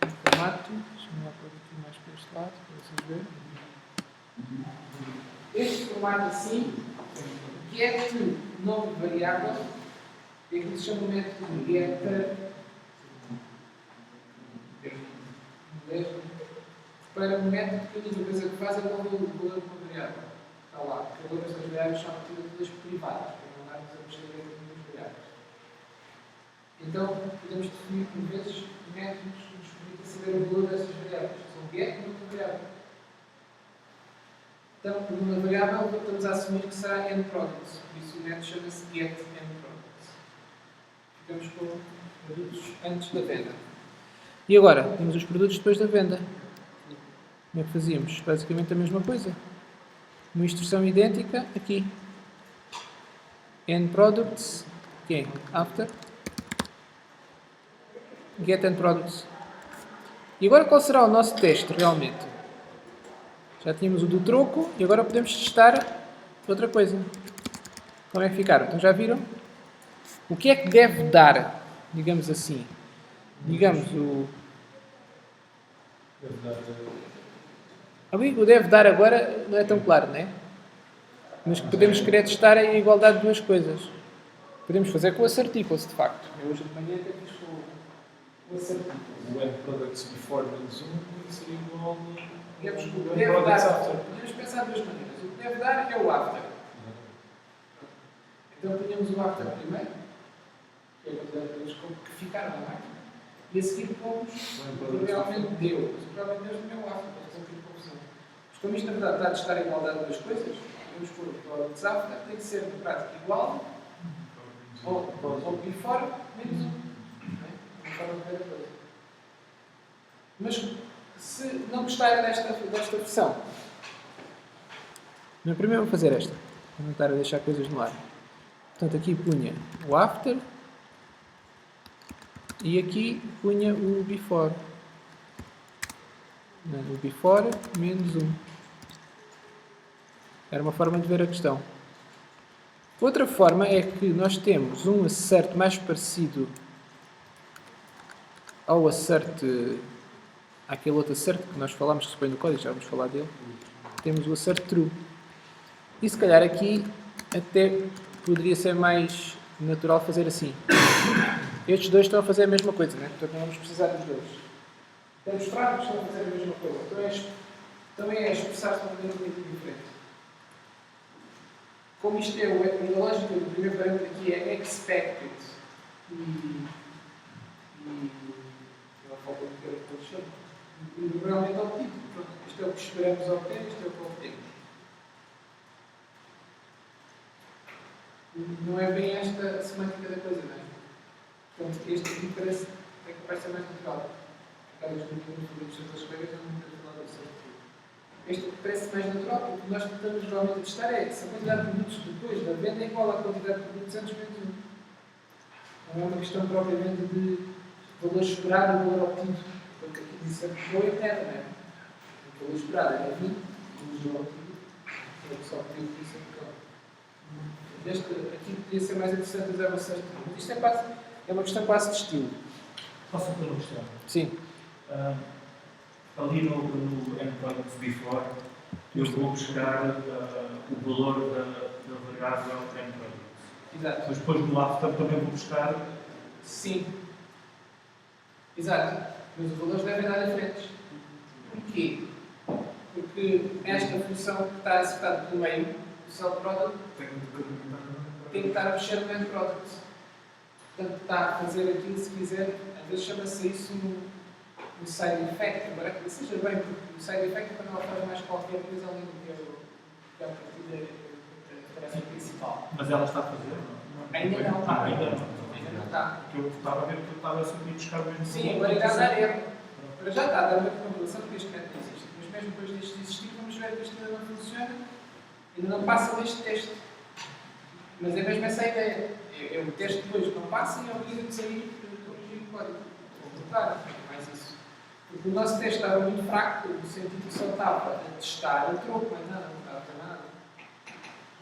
formato, deixa-me lá pôr aqui mais para este lado, para vocês verem. Este formato assim, get nome de variável, é que se chama o método getter para um método que a única coisa que faz é devolver o valor de uma variável. Está lá, porque agora estas variáveis são todas privadas, para não darmos a mexer em variáveis. Então, podemos definir por vezes métodos que nos permitem saber o valor dessas variáveis. São get e nome variável. Então, por uma variável, estamos a assumir que será n products. Por isso, o método chama-se get n products. Ficamos com produtos antes da venda. E agora, temos os produtos depois da venda. Como é que fazíamos? Basicamente a mesma coisa. Uma instrução idêntica aqui. End products, que é after. Get end products. E agora qual será o nosso teste realmente? Já tínhamos o do troco e agora podemos testar outra coisa. Como é que ficaram? Então já viram? O que é que deve dar, digamos assim? Digamos o... O deve dar agora não é tão claro, não é? Mas podemos querer testar a igualdade de duas coisas. Podemos fazer com o assertivos, de facto. Eu hoje de manhã até fiz com o assertivos. O end products before menos 1 seria igual Digamos que o que ao deve products dar, after. podemos pensar de duas maneiras. O que deve dar é o after. Então tínhamos o after primeiro, que é a quantidade de coisas que ficaram na máquina, e a seguir pomos o que realmente deu. Mas o que realmente deu não é o after, para fazer um pouco de confusão. Mas como isto na verdade está a testar a igualdade de duas coisas, vamos pôr o products after, tem que ser na prática igual ou before menos 1. Não é? Uma forma de ver a coisa. Mas se não gostarem desta versão, primeiro vou fazer esta, para não estar a deixar coisas no ar. Portanto, aqui punha o after e aqui punha o before. O before menos 1. Era uma forma de ver a questão. Outra forma é que nós temos um assert mais parecido ao assert, àquele outro assert que nós falámos, que se põe no código, já vamos falar dele. Temos o assert true. E se calhar aqui até poderia ser mais natural fazer assim. Estes dois estão a fazer a mesma coisa, né? Portanto não vamos precisar dos dois. Temos fracos que estão a fazer a mesma coisa. Então também é expressar-se de uma maneira muito diferente. Como isto é a lógica do primeiro parâmetro aqui é expected não falta de ter o que chama. E realmente obtido. Isto é o que esperamos obter, isto é o que obtemos. Não é bem esta a semântica da coisa, não é? Portanto, este aqui parece é capaz de ser mais natural. Cada vez que eu fazer certas coisas, eu não tenho falado disso. Este parece mais natural, porque o que nós tentamos realmente a testar é se a quantidade de produtos depois da venda é igual à quantidade de produtos antes menos 1. Não é uma questão propriamente de valor esperado e valor obtido. Porque aqui disse que foi a meta, não é? O valor esperado era 20, o valor obtido é só pediu que isso é este aqui podia ser mais interessante usar uma certa. Isto é uma questão quase de estilo. Posso fazer uma questão? Sim. Ali no end products before, eu vou buscar o valor da variável end products. Exato. Mas depois no after também vou buscar. Sim. Exato. Mas os valores devem dar diferentes. Porquê? Porque esta função que está acertada pelo meio, o sell product, tem que estar a mexer no end product. Portanto, está a fazer aquilo, se quiser, às vezes chama-se isso um side effect, embora que seja bem, porque o side effect é quando ela faz mais qualquer coisa além do que é a partir da tarefa principal. Mas ela está a fazer? Ainda não. Ainda não. Ainda não está. Porque eu estava a ver que eu estava sempre a buscar o mesmo. Sim, agora irá dar erro. Para já está a dar uma configuração porque este método existe. Mas mesmo depois disto existir, vamos ver que isto ainda não funciona. Ainda não passa deste teste. Mas é mesmo essa a ideia. É o teste depois não passa e obriga-me a sair e corrigir o código. Vou voltar. É mais isso. Porque o nosso teste estava muito fraco, no sentido que só estava a testar o troco, mas não estava a ter nada.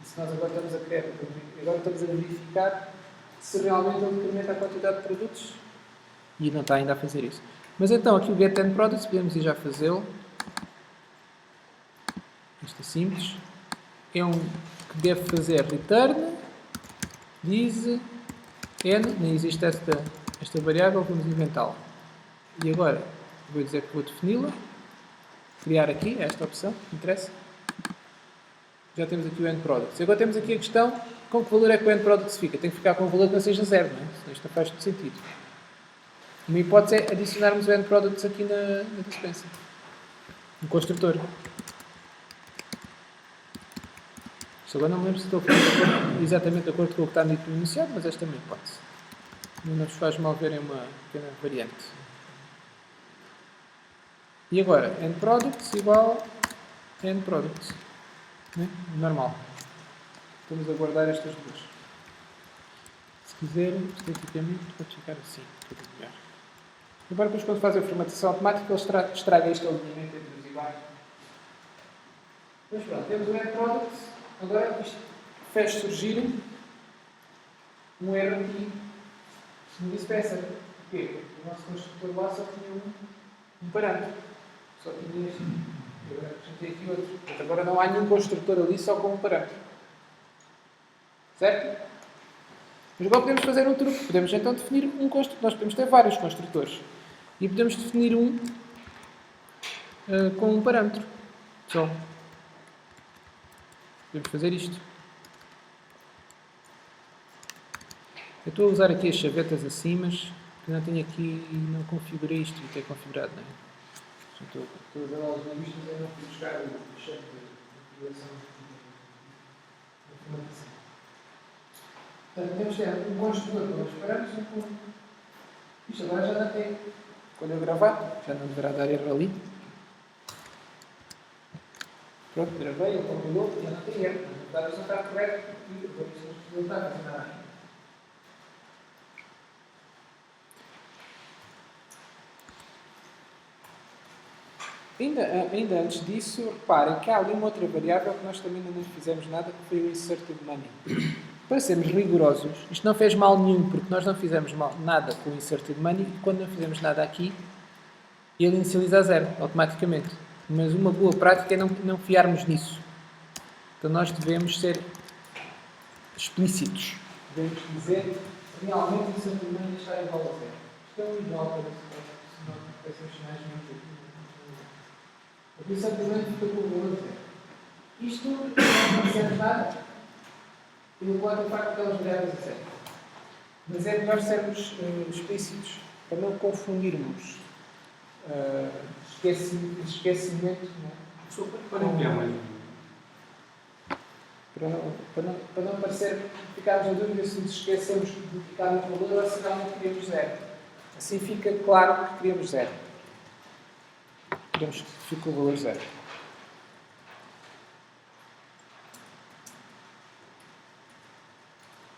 Isso nós agora estamos a querer. Agora estamos a verificar se realmente ele incrementa a quantidade de produtos. E não está ainda a fazer isso. Mas então, aqui o get end products, podemos ir já fazê-lo. Isto é simples. É um que deve fazer return, diz, n, nem existe esta variável, vamos inventá-la. E agora, vou dizer que vou defini-la, criar aqui esta opção, que interessa. Já temos aqui o end products. Agora temos aqui a questão, com que valor é que o end products fica? Tem que ficar com um valor que não seja 0, não é? Senão isto não faz todo sentido. Uma hipótese é adicionarmos o end products aqui na dispensa, no construtor. Isto agora não me lembro se estou a fazer exatamente de acordo com o que está dito no enunciado, mas esta é uma hipótese. Não nos faz mal verem uma pequena variante. E agora, end products igual a end products. Né? Normal. Estamos a guardar estas duas. Se quiser, esteticamente, pode ficar assim. Melhor. Agora, depois, quando faz a formatação automática, ele estraga este alinhamento entre os iguais. Mas pronto, temos o end products. Agora, isto fez surgir um erro aqui no dispenser. Porquê? Porque o nosso construtor lá só tinha um parâmetro. Só tinha este. E agora acrescentei aqui outro. Portanto, agora não há nenhum construtor ali só com um parâmetro. Certo? Mas agora podemos fazer um truque. Podemos então definir um construtor. Nós podemos ter vários construtores. E podemos definir um com um parâmetro. Só. Podemos fazer isto. Eu estou a usar aqui as chavetas assim, mas não tenho aqui, não configurei isto e ter configurado, não é? Estou a usar elas na vista, mas eu não fui buscar o chefe de configuração da formatação. Portanto, temos que ter um construtor com os parâmetros e com... Isto agora já não tem. Quando eu gravar, já não deverá dar erro ali. Pronto, gravei, ele compilou, já não tem erro. O dado não está correto e eu vou ver se não está a fazer nada. Ainda antes disso, reparem que há ali uma outra variável que nós também ainda não fizemos nada, que foi o inserted money. Para sermos rigorosos, isto não fez mal nenhum, porque nós não fizemos nada com o inserted money e quando não fizemos nada aqui, ele inicializa a zero, automaticamente. Mas uma boa prática é não fiarmos nisso. Então nós devemos ser explícitos. Devemos dizer realmente o inserted money está igual a zero. Isto é um igual para senão parecemos sinais muito. Porque isso simplesmente fica com o valor zero. Isto não serve nada. E eu coloco a parte daquelas variáveis a zero. Mas é melhor sermos explícitos para não confundirmos esquecimento. Só para enviar mais Para não parecer ficarmos na dúvida se nos esquecemos de ficar no valor ou se realmente queríamos zero. Assim fica claro que queríamos zero. Queremos que fique o valor zero.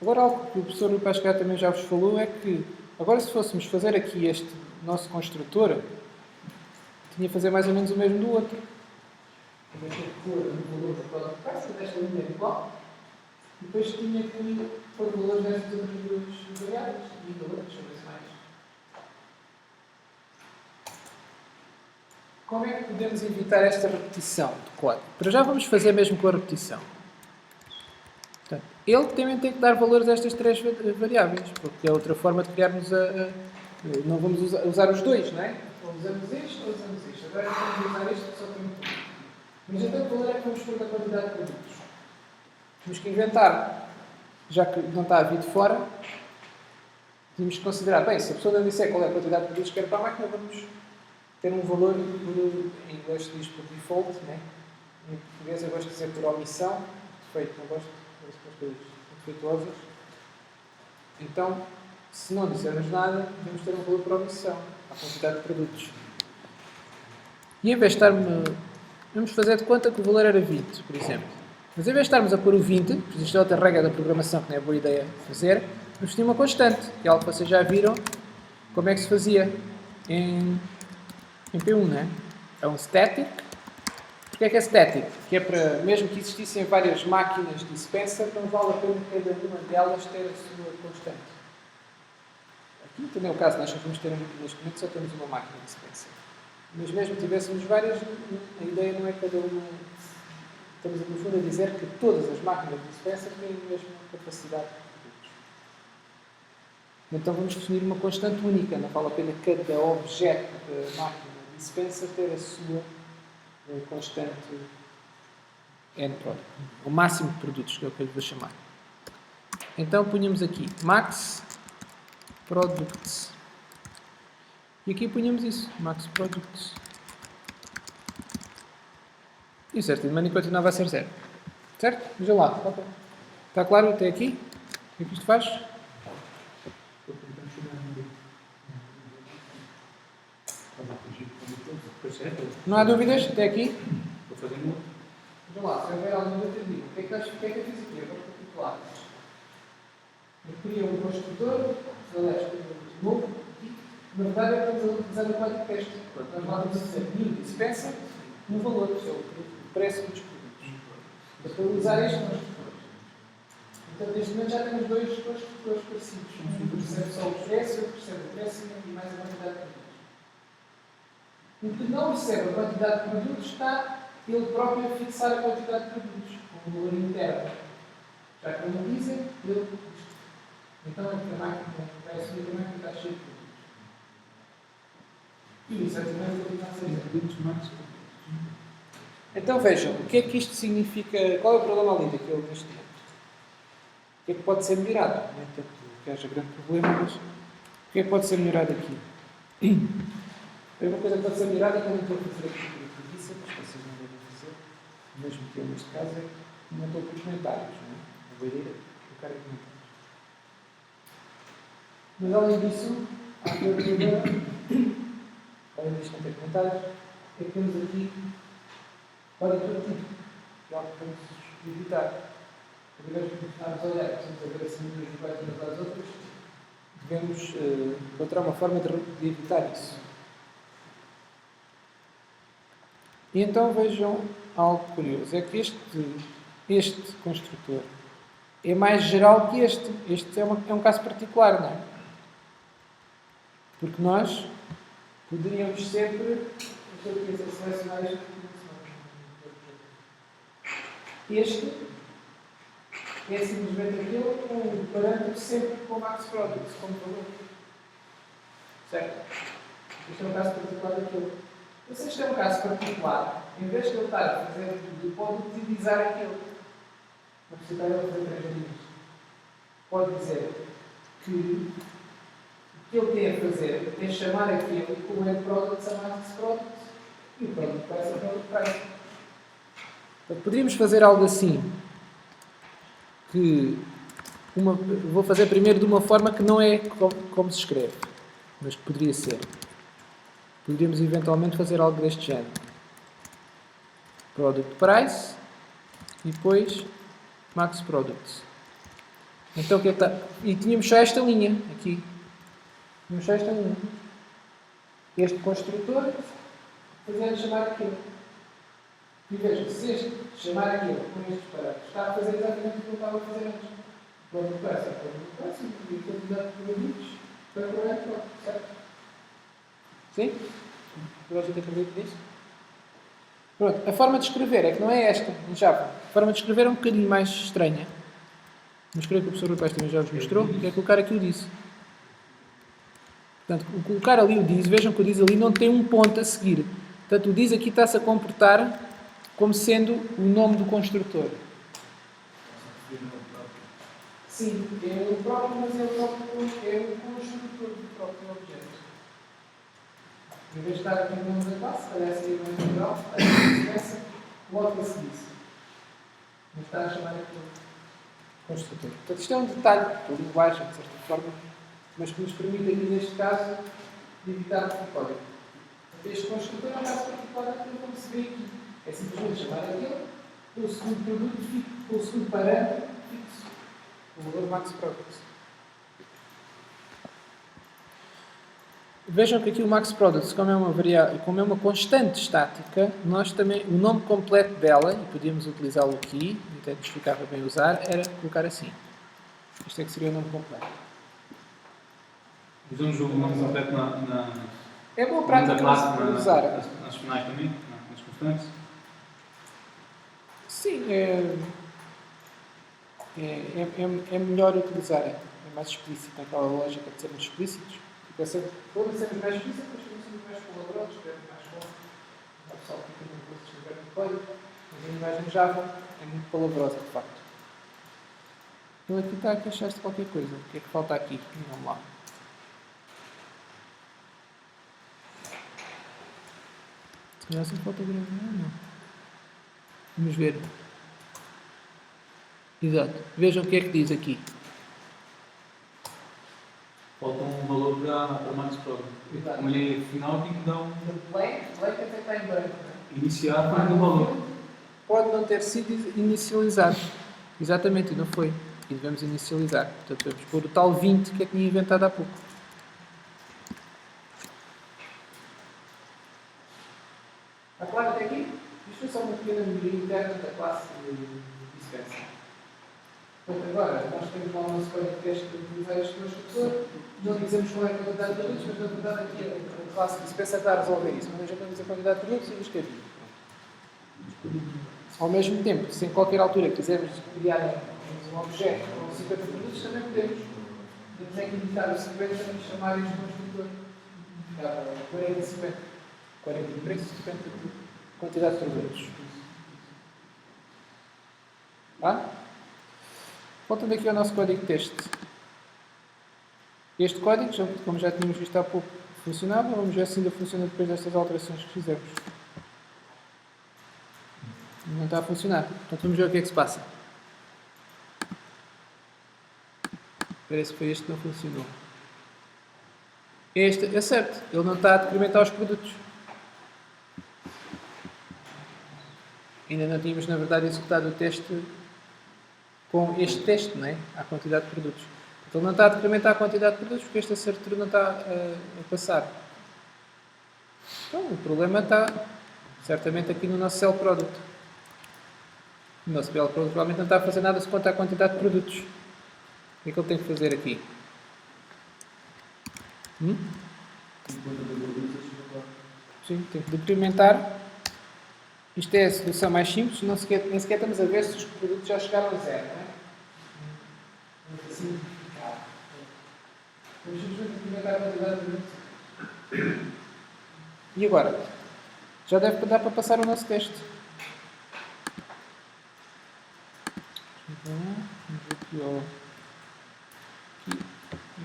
Agora, algo que o professor Rui Pascal também já vos falou é que, agora se fôssemos fazer aqui este nosso construtor, tinha que fazer mais ou menos o mesmo do outro. Tinha que pôr o valor da próxima peça, desta linha igual, e depois tinha que pôr o valor destas outras duas variáveis, e valores, deixa eu ver se mais. Como é que podemos evitar esta repetição de código? Para já vamos fazer mesmo com a repetição. Portanto, ele também tem que dar valores a estas três variáveis, porque é outra forma de criarmos não vamos usar os dois, não é? Ou usamos este ou usamos este. Agora vamos usar este só para um. Mas então o valor é que vamos pôr da quantidade de produtos. Temos que inventar. Já que não está a vir de fora, temos que considerar, bem, se a pessoa não disser qual é a quantidade de produtos que quer para a máquina, vamos ter um valor, em inglês se diz por default, né? Em português eu gosto de dizer por omissão, defeito, não gosto de coisas defeituosas. Então, se não dissermos nada, devemos ter um valor por omissão, à quantidade de produtos. E em vez de vamos fazer de conta que o valor era 20, por exemplo. Mas em vez de estarmos a pôr o 20, porque existe outra regra da programação que não é boa ideia fazer, vamos definir uma constante, que é algo que vocês já viram como é que se fazia em P1, não é? É um static. Porquê é que é static? Que é para, mesmo que existissem várias máquinas de dispenser, não vale a pena cada uma delas ter a sua constante. Aqui também é o caso, nós só vamos ter, neste momento, só temos uma máquina de dispenser. Mas mesmo que tivéssemos várias, a ideia não é cada uma... Estamos, no fundo, a dizer que todas as máquinas de dispenser têm a mesma capacidade de produtos. Então vamos definir uma constante única. Não vale a pena cada objeto da máquina de dispenser ter a sua constante end product. O máximo de produtos, que é o que eu lhe vou chamar. Então punhamos aqui max products. E aqui punhamos isso, max products. E o certo de money continuava a ser 0. Certo? Veja lá. Está claro até aqui? O que é que isto faz? Pois é, Não há dúvidas até aqui? vou fazer um outro. Vejam lá, se houver alguma dúvida, digo. O que é que eu fiz aqui? Eu vou recapitular. Eu queria um construtor, aliás, novo, e na verdade é para utilizar o código texto. Nós lá temos a dizer new dispensa um valor, que é o preço dos produtos. É para usar este construtor. Então, neste momento já temos dois construtores parecidos. Um que recebe só o preço, outro que recebe o preço e mais a quantidade de produtos. O que não recebe a quantidade de produtos está ele próprio a fixar a quantidade de produtos, com um valor interno. Já que não dizem, ele diz. Então, a máquina vai assumir também que está cheio de produtos. E isso é também continua a ser produtos mais. Então vejam, o que é que isto significa? Qual é o problema ali daquele neste momento? O que é que pode ser melhorado? Não é tanto que haja grande problema, mas o que é que pode ser melhorado aqui? A primeira coisa que pode ser melhorada é que eu não estou a fazer aqui por preguiça, mas vocês não devem fazer, mesmo que eu neste caso é que não estou por comentários, não é? Eu vou ir colocar em comentários. Mas além disso, há aqui outro problema, além disto não ter comentários, é que temos aqui código todo tipo, que é algo que vamos evitar. Cada vez que começarmos a olhar, precisamos a ver assim umas iguais umas às outras, devemos encontrar uma forma de evitar isso. E então vejam algo curioso, é que este construtor é mais geral que este. Este é um caso particular, não é? Porque nós poderíamos sempre, selecionar este é simplesmente aquele com um parâmetro sempre com o max products, como valor. Certo? Este é um caso particular daquilo. E se este é um caso particular, em vez de ele estar a fazer tudo, pode utilizar aquilo. Não precisa estar a fazer 3 linhas. Pode dizer que o que ele tem a fazer é chamar aquilo como é products a max products e o product price a product price. Então, poderíamos fazer algo assim. Vou fazer primeiro de uma forma que não é como se escreve, mas que poderia ser. Poderíamos eventualmente fazer algo deste género. Product Price e depois Max Products. Então o que é que está? E tínhamos só esta linha aqui. Tínhamos só esta linha. Este construtor fazendo chamar aquilo. E vejam, se este chamar aquilo com estes parâmetros, está a fazer exatamente o que eu estava a fazer antes. Product Price é Product Price e a quantidade de produtos para provar pronto, certo? Sim? Toda a gente acredita nisso? Pronto, a forma de escrever é que não é esta, em Java. A forma de escrever é um bocadinho mais estranha. Mas creio que o professor Lucas também já vos mostrou, que é colocar aqui o diz. Portanto, o colocar ali o diz, vejam que o diz ali não tem um ponto a seguir. Portanto, o diz aqui está-se a comportar como sendo o nome do construtor. Sim, é o próprio, mas é o construtor do próprio objeto. Em vez de estar aqui no nome da classe, parece que é mais natural, essa, coloca-se disso. Mas está a chamar aqui o construtor. Portanto, isto é um detalhe da linguagem, de certa forma, mas que nos permite aqui, neste caso, evitar o código. Este construtor é um caso particular daquilo como se vê aqui. É simplesmente chamar aquele, o segundo produto, o segundo parâmetro fixo. O valor max products. Vejam que aqui o max products, como é uma constante estática, nós também, o nome completo dela, e podíamos utilizá-lo aqui, e até nos ficava bem usar, era colocar assim. Este é que seria o nome completo. Usamos o nome completo É boa prática para usar. Nas finais também, nas constantes. Sim, é melhor utilizar, é mais explícito, naquela lógica de sermos explícitos. Quando sermos mais explícitos, depois sermos mais colaboradores, escrevemos mais com o pessoal que fica no curso de escrever no código, mas a linguagem Java é muito palavrosa, de facto. Ele aqui está a queixar-se de qualquer coisa. O que é que falta aqui? Vamos lá. Se calhar só falta gravar, não. Vamos ver. Exato. Vejam o que é que diz aqui. Falta um valor para Max Pro. Exato. Como ele é final, tem que dar um Blank até está em branco. iniciar com o valor. Pode não ter sido inicializado. Exatamente, e não foi. E devemos inicializar. Portanto, vamos pôr o tal 20 que é que tinha inventado há pouco. Está claro até aqui? Isto é só uma pequena melhoria interna da classe de dispensa. Portanto, agora, nós temos lá o nosso código de teste de utilizar este construtor. Não dizemos qual é a quantidade de produtos, mas na verdade aqui a classe de dispensa está a resolver isso. Mas já temos a quantidade de produtos e diz que é 20. Ao mesmo tempo, se em qualquer altura quisermos criar um objeto com 50 produtos, também podemos. Temos é que editar o 50 e chamar este construtor. Dá 40 e 50. 40 de preço, 50 de quantidade de produtos. Tá? Voltando aqui ao nosso código de teste. Este código, como já tínhamos visto há pouco, funcionava. Vamos ver se ainda funciona depois destas alterações que fizemos. Não está a funcionar. Portanto, vamos ver o que é que se passa. Parece que foi este que não funcionou. Este é certo. Ele não está a decrementar os produtos. Ainda não tínhamos, na verdade, executado o teste com este teste, não é? A quantidade de produtos. Então, ele não está a decrementar a quantidade de produtos porque este acerto não está a passar. Então, o problema está, certamente, aqui no nosso cell product. O nosso cell product provavelmente não está a fazer nada se conta a quantidade de produtos. O que é que ele tem que fazer aqui? Sim, tem que decrementar. Isto é a solução mais simples, nem sequer estamos a ver se os produtos já chegaram a zero, não é? Assim, vamos simplesmente decrementar a quantidade de produtos. E agora? Já deve dar para passar o nosso teste. Vamos ver aqui ao...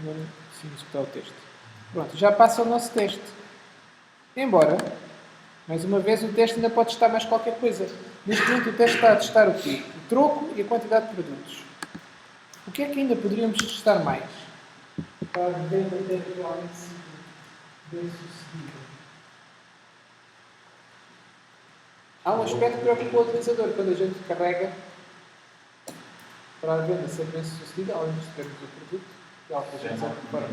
Agora sim, executar o teste. Pronto, já passa o nosso teste. Embora, mais uma vez, o teste ainda pode testar mais qualquer coisa. Neste momento o teste está a testar o quê? O troco e a quantidade de produtos. O que é que ainda poderíamos testar mais? Para a venda ter realmente sido bem sucedida. Há um aspecto que preocupa o utilizador. Quando a gente carrega para a venda ser bem sucedida, além de termos o produto, que é algo que a gente de certa forma.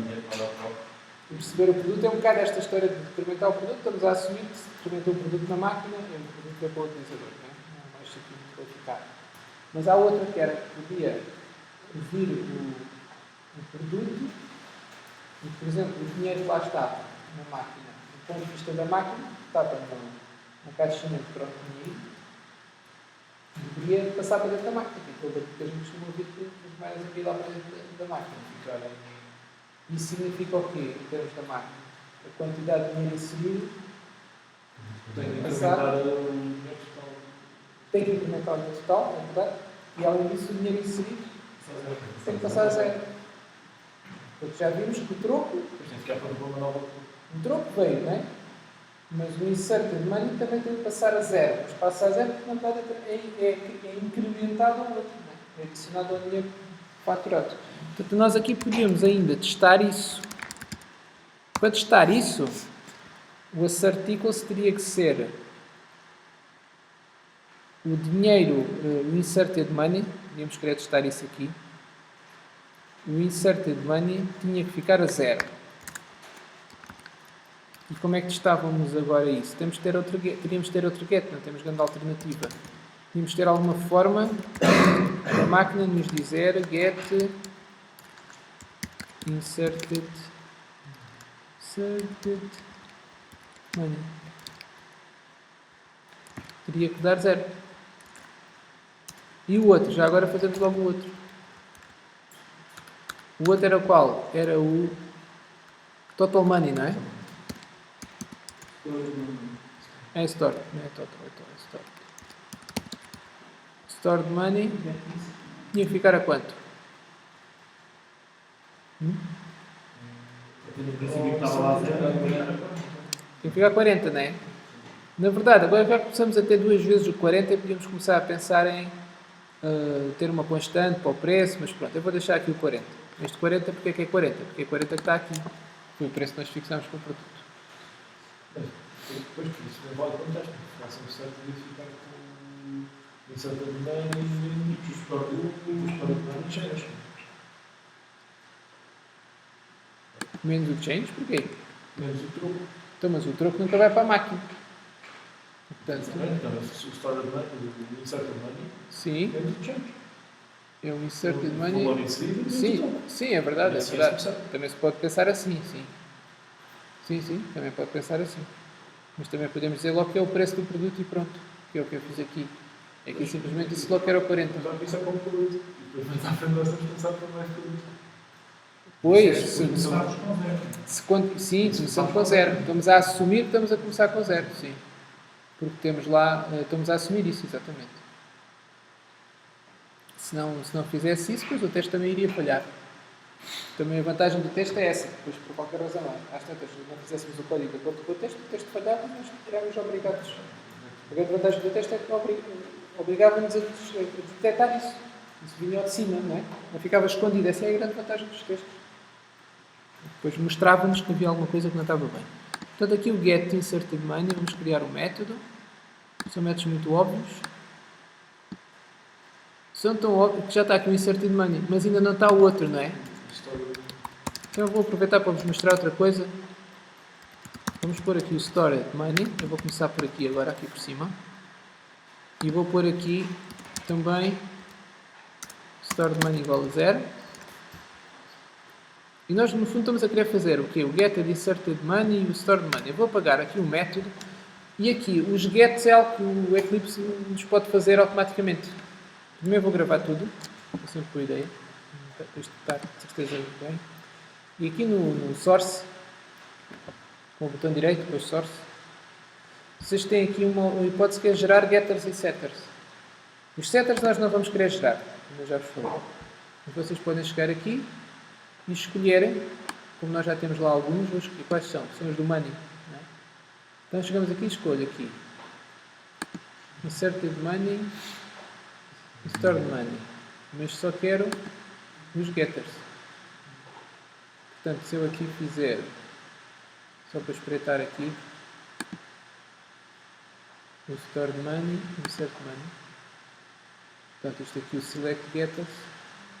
E perceber o produto é um bocado esta história de decrementar o produto. Estamos a assumir que se decrementou o produto na máquina, é um produto que é para o utilizador, não é? Não é mais sentido de qualificar. Mas há outra que era que podia vir o produto e, por exemplo, o dinheiro que lá estava na máquina, do ponto de vista da máquina, estava na caixinha de pronto dinheiro, deveria passar para dentro da máquina. Porque a gente costuma ouvir que os mais aqui lá para dentro da máquina. Isso significa o quê, em termos da máquina? A quantidade de dinheiro inserido tem que passar, tem que incrementar o dinheiro total, é verdade? E além disso, o dinheiro inserido tem que passar a zero. Porque já vimos que o troco veio, não é? Mas o inserted money também tem que passar a zero. Mas passa a zero porque na verdade é incrementado ao outro, não é? É adicionado ao dinheiro faturado. Portanto, nós aqui podíamos ainda testar isso. Para testar isso, o assert equals teria que ser o dinheiro, o inserted money, podíamos querer testar isso aqui. O inserted money tinha que ficar a zero. E como é que testávamos agora isso? Teríamos de ter outro get, não temos grande alternativa. Tínhamos de ter alguma forma da máquina nos dizer get inserted money. Teria que dar zero. E o outro? Já agora fazemos logo o outro. O outro era qual? Era o total money, não é? É store, não é total, é store. Stored money tinha que ficar a quanto? Tem que ficar a 40, não é? Na verdade, agora já começamos a ter duas vezes o 40 e podíamos começar a pensar em ter uma constante para o preço, mas pronto, eu vou deixar aqui o 40. Este 40, porque é que é 40? Porque é 40 que está aqui. Foi o preço que nós fixámos para o produto. Depois, por isso, não vale contexto. Faça um certo identificar com o certo domínio e os para cheiros. Menos o change, porquê? Menos o troco. Então, mas o troco nunca vai para a máquina. Portanto, Então, o store of money, o insert of money, sim, menos o change. é um inserted O money. valor inserido, menos o Sim, troco. sim, é verdade, é Assim verdade. se percebe. Também se pode pensar assim, sim. Sim, também pode pensar assim. Mas também podemos dizer logo que é o preço do produto e pronto. Que é o que eu fiz aqui. É que simplesmente disse logo que era o 40. Então, isso é como produto. E depois, mais à frente, nós estamos a pensar para mais produto. Pois, Começámos com zero. sim, começamos com zero. Estamos a assumir que estamos a começar com zero, sim. Porque temos lá, estamos a assumir isso, exatamente. Se não fizesse isso, depois o teste também iria falhar. Também a vantagem do teste é essa, depois por qualquer razão, às tantas, se não fizéssemos o código de acordo com o teste falhava e nós éramos obrigados. A grande vantagem do teste é que obrigava-nos a detectar isso. Isso vinha ao de cima, não é? Não ficava escondido. Essa é a grande vantagem dos testes. Depois mostrava-nos que havia alguma coisa que não estava bem. Portanto, aqui o get inserted money, vamos criar um método. São métodos muito óbvios. São tão óbvios que já está aqui o inserted money, mas ainda não está o outro, não é? Então eu vou aproveitar para vos mostrar outra coisa. Vamos pôr aqui o stored money. Eu vou começar por aqui agora, aqui por cima. E vou pôr aqui também stored money igual a 0. E nós, no fundo, estamos a querer fazer o quê? O getter inserted money e o stored money. Eu vou apagar aqui o método. E aqui, os gets é algo que o Eclipse nos pode fazer automaticamente. Primeiro vou gravar tudo. É sempre boa ideia. Isto está, de certeza, bem. E aqui no source, com o botão direito, depois source, vocês têm aqui uma hipótese que é gerar getters e setters. Os setters nós não vamos querer gerar, como eu já vos falei. Mas vocês podem chegar aqui e escolherem, como nós já temos lá alguns, vou escolher quais são. São os do money. Não é? Então chegamos aqui e escolho aqui. Inserted money e stored money. Mas só quero os getters. Portanto, se eu aqui fizer, só para espreitar aqui, o stored money e o insert money. Portanto, isto aqui, o select getters,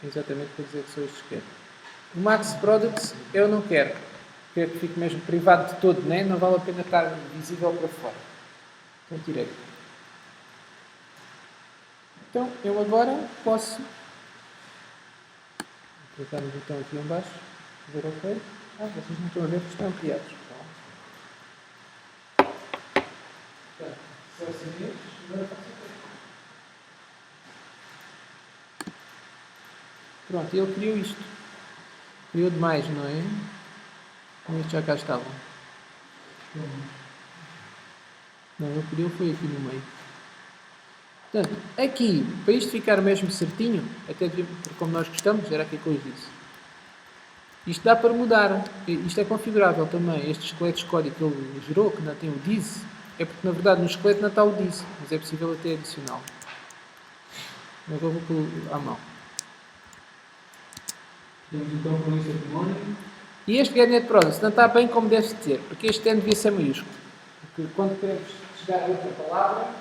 é exatamente para dizer que são estes que quero. O max products eu não quero. Quero que fique mesmo privado de todo, né? Não vale a pena estar visível para fora. Então, tirei. Então, eu agora posso clicar no botão aqui em baixo, ver OK. Vocês não estão a ver porque estão ampliados. Portanto, só assim, agora faço OK. Pronto, ele criou isto. Criou demais, não é? Estes já cá estavam. Não, ele criou foi aqui no meio. Portanto, aqui, para isto ficar mesmo certinho, até como nós gostamos, era aqui que eu disse. Isto dá para mudar. Isto é configurável também. Este esqueleto de código que ele gerou, que não tem o diz, é porque na verdade no esqueleto não está o diz, mas é possível até adicional. Agora vou pôr à mão. Temos então com isso a money. E este Get Products não está bem como deve ser, porque este N devia ser maiúsculo. Porque quando queremos chegar a outra palavra,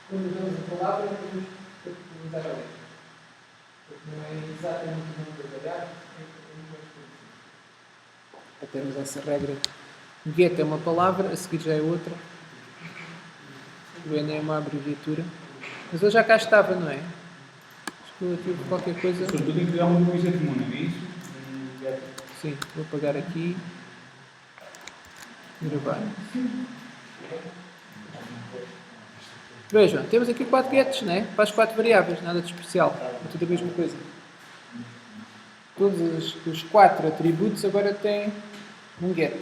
quando damos a palavra, temos que utilizar a letra. Porque não é exatamente o nome da variável, para termos essa regra. O get é uma palavra, a seguir já é outra. O N é uma abreviatura. Mas ele já cá estava, não é? Escolho aqui qualquer coisa. Sobretudo tem que criar uma coisa comum, não é isso? Sim, vou apagar aqui. Gravar. Vejam, temos aqui 4 gets, né? Para as 4 variáveis, nada de especial. É tudo a mesma coisa. Todos os 4 atributos agora têm um get.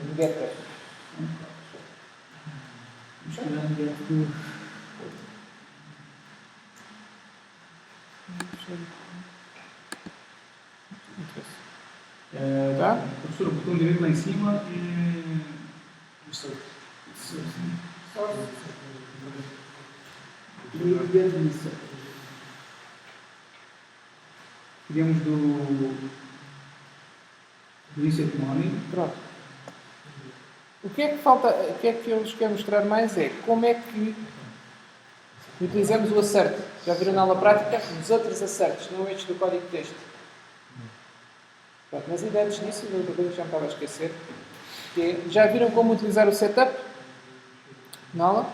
Um getter. Tá? Professor, o botão direito lá em cima e. Criamos Reset money. Pronto. O que é que falta, o que é que eu vos quero mostrar mais é como é que utilizamos o assert. Já viram na aula prática? Os outros assertos, não estes do código de texto. Pronto, mas ainda antes disso, outra coisa que já me estava a esquecer, que é, já viram como utilizar o setup na aula?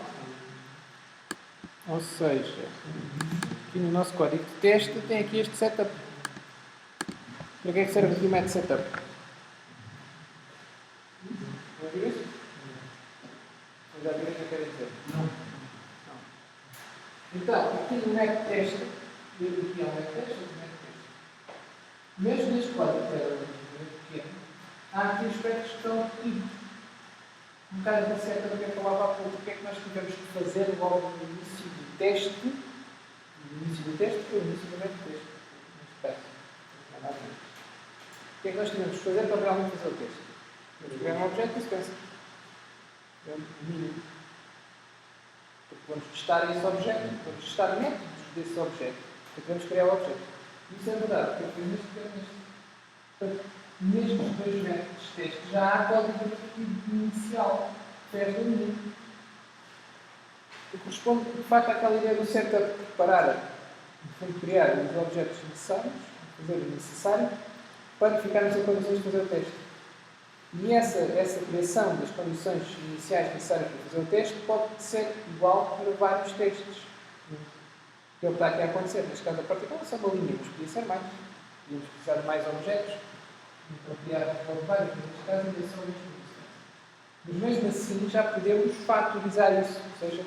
Ou seja, aqui no nosso código de texto tem aqui este setup. Para que é que serve aqui o método setup? Já viram isso? Ou já viram o que eu quero dizer? Não. Então, aqui no método teste, aqui é o método teste, mesmo neste código que era pequeno, há aqui aspectos que estão repetidos. Um bocado da seta do que eu falava há pouco, o que é que nós tivemos que fazer logo no início do teste? No início do teste foi o início do método teste. Neste caso. Não há nada mais. O que é que nós tivemos que fazer para realmente fazer o teste? Vamos criar um objeto e sequência. É o mínimo. Porque vamos testar esse objeto, vamos testar métodos desse objeto. Porque vamos criar o objeto. Isso é verdade, porque eu neste caso, portanto, nestes dois métodos de teste já há código inicial, perto do mínimo. Que corresponde, de facto, àquela ideia do setup de preparar, de criar os objetos necessários, fazer o necessário, para ficarmos em condições de fazer o teste. E essa criação das condições iniciais necessárias para fazer o teste pode ser igual para vários testes. Que é o que está aqui a acontecer. Neste caso, a particular são uma linha, mas podia ser mais. Podíamos precisar de mais objetos para criar vários, mas neste caso ainda são as condições. Mas mesmo assim já podemos fatorizar isso. Ou seja,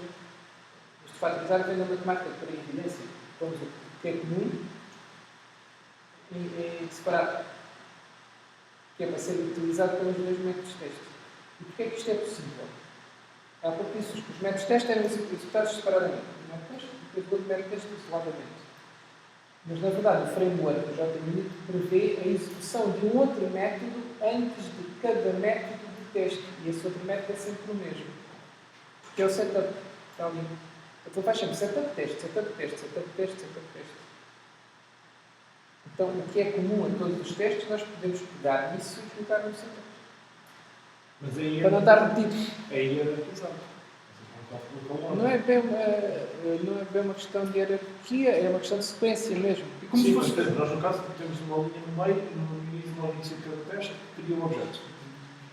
este fatorizar vem da matemática para evidência. Vamos o que é comum e separado. Que é para ser utilizado pelos dois métodos de teste. E porquê é que isto é possível? Há pouco disse que os métodos de teste eram executados separadamente. O método de teste e depois o outro método de teste isoladamente. Mas, na verdade, o framework do JUnit prevê a execução de um outro método antes de cada método de teste. E esse outro método é sempre o mesmo. Que é o setup. Está ali. Então faz sempre setup teste, setup teste, setup teste, setup teste. Então, o que é comum a todos os testes, nós podemos pegar nisso e colocar no setup. Mas aí Para não estar repetido. Aí é adaptação. Não é bem uma questão de hierarquia, é uma questão de sequência mesmo. E como Sim, se fosse, nós no caso temos uma linha no meio, no início de cada teste, cria um objeto.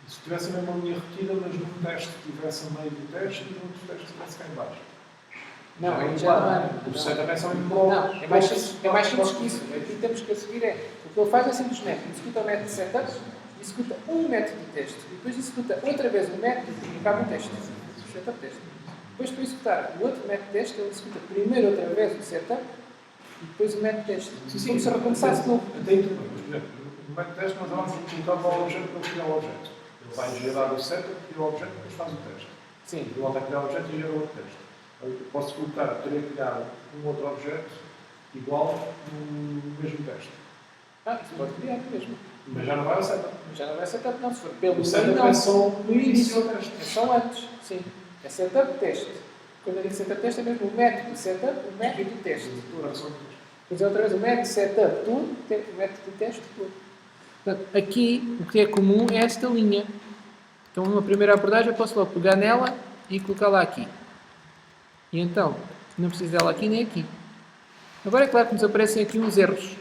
E se tivesse a mesma linha repetida, mas num teste tivesse a meio do teste e no outro teste tivesse cá em baixo. Não, aí já não é. O setup é só um Não, é mais simples que isso. Aqui temos que assumir o que ele faz é simplesmente executa o método de setup, executa um método de teste e depois executa outra vez o método e acaba o teste. O setup teste. Depois, para executar o outro método de teste, ele executa primeiro outra vez o setup e depois o método de teste. Como se recomeçasse de novo. Até tudo bem, mas, por exemplo, no método de teste nós vamos colocar o objeto para criar o objeto. Ele vai gerar o setup, cria o objeto e depois faz o teste. Sim. Ele volta a criar o objeto e gera outro teste. Eu posso colocar, querer criar um outro objeto igual no mesmo teste. Isso pode criar mesmo. Mas já não vai ao setup. Mas já não é setup, não. Se for pelo O setup não. é só no início do teste. É só antes, sim. É setup teste. Quando eu digo setup teste, é mesmo o método setup, o método de teste. Depois é outra vez o método setup tudo, o método de teste tudo. Portanto, aqui o que é comum é esta linha. Então, numa primeira abordagem, eu posso logo pegar nela e colocá-la aqui. E então, não preciso dela aqui nem aqui. Agora é claro que nos aparecem aqui uns erros.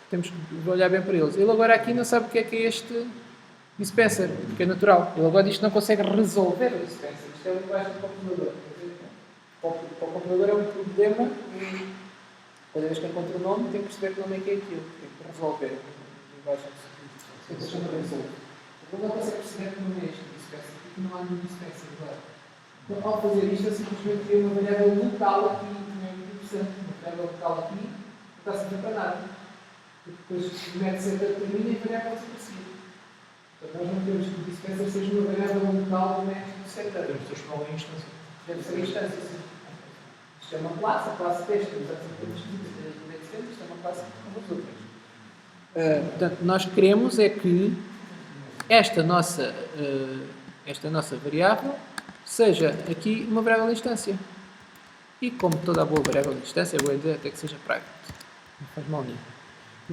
Temos que olhar bem para eles. Ele agora aqui não sabe o que é este dispenser, que é natural. Ele agora diz que não consegue resolver o dispenser. Isto é o linguagem do compilador. Para o compilador é um problema. Cada vez que encontra o nome, tem que perceber que nome é que é aquilo. Tem que resolver. Tem que resolver. Ele não consegue perceber que nome é este dispenser. Porque não há nenhum dispenser agora. Então, ao fazer isto, eu simplesmente crio uma variável local aqui. Não é muito interessante. Uma variável local aqui não está a servir para nada. Depois o método setup termina e a variável desaparecida. Portanto, nós não queremos que o dispenser seja uma variável local do método setup. Temos de transformá-lo em instância. Deve ser a instância, sim. Isto é uma classe, a classe teste, temos exatamente isto é uma classe como as outras. Portanto, nós queremos é que esta nossa variável seja aqui uma variável de instância. E como toda a boa variável de instância, vou dizer até que seja private. Não faz mal nenhum.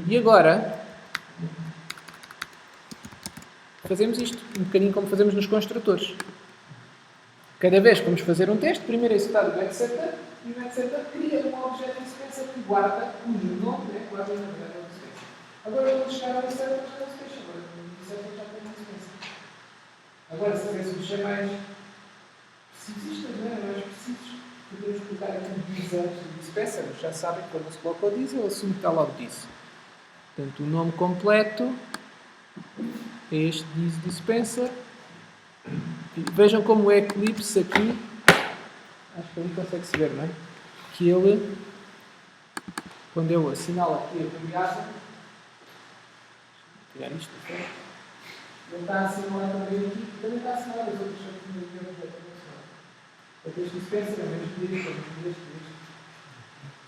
E agora, fazemos isto, um bocadinho como fazemos nos construtores. Cada vez que vamos fazer um teste, primeiro é executar o getSetup e o getSetup cria um objeto dispenser que guarda cujo nome guarda na verdade o dispenser. Agora eu vou chegar ao getSetup já não se fecha, agora o getSetup já tem um dispenser. Agora, se quiséssemos ser mais precisistas, mais precisos, podemos colocar aqui um diz antes do dispenser. Já sabem que quando se coloca o diz, eu assumo que está logo diz. Portanto, o nome completo é este diz dispenser. E vejam como o Eclipse aqui, acho que ali consegue-se ver, não é? Que ele, quando eu assinalo aqui a variável, vou tirar isto aqui, ele está a assinalar também aqui, também está a assinalar as outras coisas. Este dispenser é mesmo direito, este.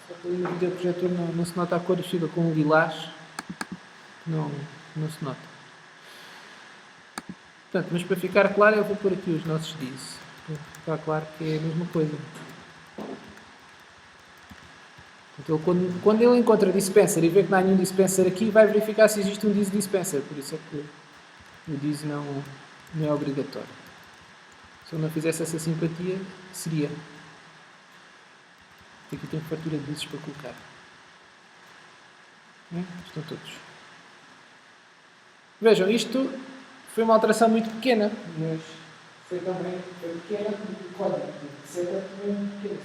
Só que ali no videoprojetor não se nota a cor, fica com um lilás, não se nota. Portanto, mas para ficar claro, eu vou pôr aqui os nossos diz. Para ficar claro que é a mesma coisa. Então, quando ele encontra dispenser e vê que não há nenhum dispenser aqui, vai verificar se existe um diz dispenser. Por isso é que o diz não é obrigatório. Se eu não fizesse essa simpatia, seria. Aqui tem fartura de dizes para colocar. Estão todos. Vejam, isto foi uma alteração muito pequena, mas foi também pequena porque o código de setup também é muito pequeno.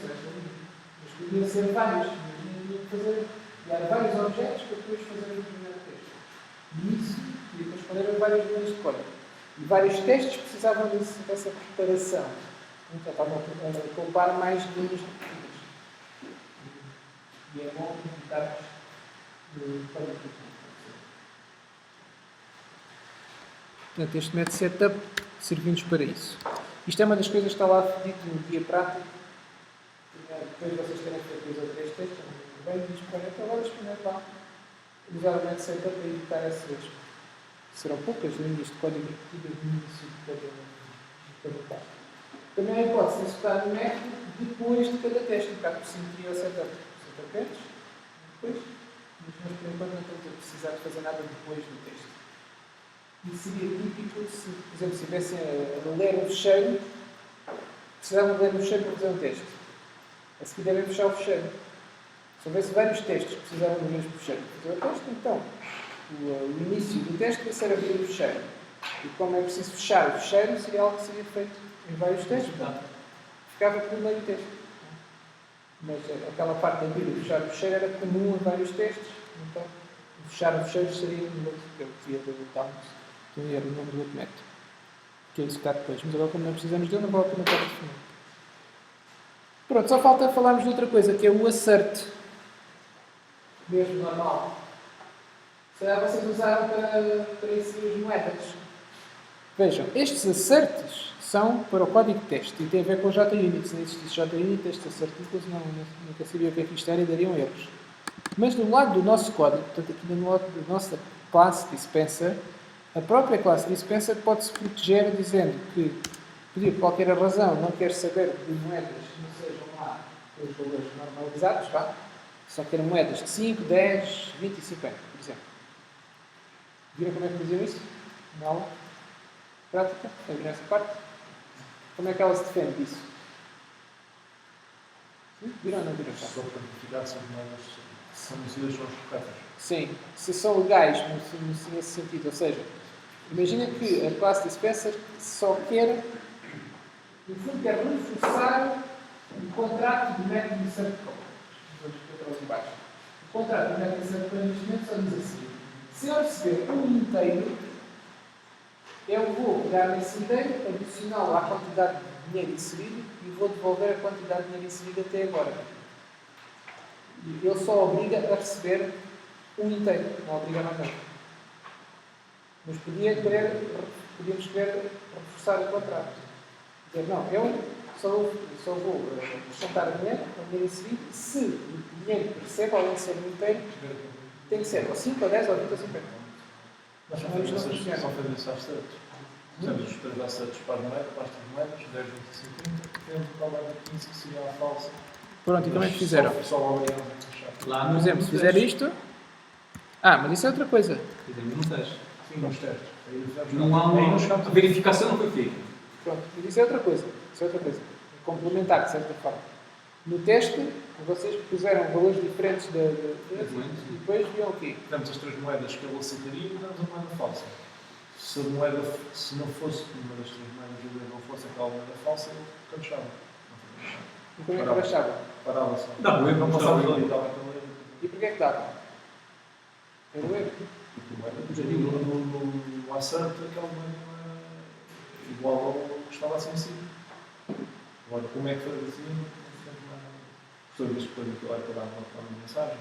Mas podia ser vários. Tinha que criar vários objetos para depois fazer o primeiro texto. E isso, e depois responder a várias linhas de código. E vários testes precisavam dessa preparação. Então estavam a poupar mais linhas de código. E é bom evitarmos o código. Portanto, este método setup serviu-nos para isso. Isto é uma das coisas que está lá dito no guia prático. Depois de vocês terem feito 2 ou 3 testes, bem diz para então agora experimente lá usar o método setup para evitar essas. Serão poucas linhas de código repetidas no início de cada passo. Também a hipótese de executar o método depois de cada teste, um bocado por simetria ao setup. Setup antes, depois, mas por enquanto não estamos a precisar de fazer nada depois do teste. E seria típico se, por exemplo, se estivessem a ler um fecheiro, precisavam de ler um fecheiro para fazer um teste. A seguir devem fechar o fecheiro. Se houvesse vários testes que precisavam do mesmo fecheiro para fazer o teste, então o início do teste vai ser abrir o fecheiro. E como é preciso fechar o fecheiro, seria algo que seria feito em vários testes. Ficava por meio teste. Mas aquela parte de abrir e fechar o fecheiro era comum em vários testes. Então, fechar o fecheiro seria um outro que eu queria dar então era o nome do outro método. Que é executar depois. Mas agora, como não precisamos dele, não vale a pena estar a definir. Pronto, só falta falarmos de outra coisa, que é o assert. Mesmo normal. Se calhar vocês usaram para inserir as moedas. Vejam, estes asserts são para o código de teste e tem a ver com o JUnit. Se não existisse JUnit, estes assertivos nunca sabia o que é que isto era e dariam erros. Mas do lado do nosso código, portanto aqui no lado da nossa classe dispenser, a própria classe dispenser pode-se proteger dizendo que, por qualquer razão, não quer saber de moedas que não sejam lá os valores normalizados, tá? Só quer moedas de 5, 10, 20 e 50, por exemplo. Viram como é que faziam isso? Na aula prática? Viram essa parte? Como é que ela se defende disso? Viram ou não viram? Só para verificar se as moedas são medidas são as corretas. Sim, se são legais nesse sentido. Ou seja, imagina que a classe dispenser só quer, no fundo, quer reforçar o contrato do método de insert code. O contrato do método de insert code neste momento só diz assim: se eu receber um inteiro, eu vou pegar nesse inteiro, adicioná-lo à quantidade de dinheiro inserido e vou devolver a quantidade de dinheiro inserido até agora. E ele só obriga a receber um inteiro, não obriga mais nada. Mas podíamos querer reforçar o contrato. Dizer, não, eu só vou acrescentar o dinheiro inserido se o dinheiro que recebo, além de ser um inteiro, tem que ser ou 5, ou 10, ou 20, ou 50. Nós só fazemos asserts. Temos os 3 asserts para a moeda, pasta de moedas, 10, 20 e 50. Temos o problema de 15 que seria a falsa. Pronto, e como é que fizeram? Só obrigamos a fechar. Lá Por exemplo, se fizer isto... mas isso é outra coisa. Fizemos um teste. Sim, nos testes. Não há Aí uma... nós chegamos A verificação não foi feita. Pronto, mas isso é outra coisa. Isso é outra coisa. É complementar, de certa forma. No teste, vocês puseram valores diferentes e depois viam o quê? Damos as três moedas que ele aceitaria e damos a moeda falsa. Se a moeda, se não fosse uma das três moedas ele não fosse aquela moeda falsa, ele canchava. E como é que baixava? Parava só. Dá bom, não mostrava passava ele. dali, dava aquele erro. E porquê é que dava? Era o erro. Porque a moeda, no acerto, aquela moeda não era igual ao que estava assim em cima. Agora, como é que foi assim? Toda vez que foi aquilo era para dar uma mensagem.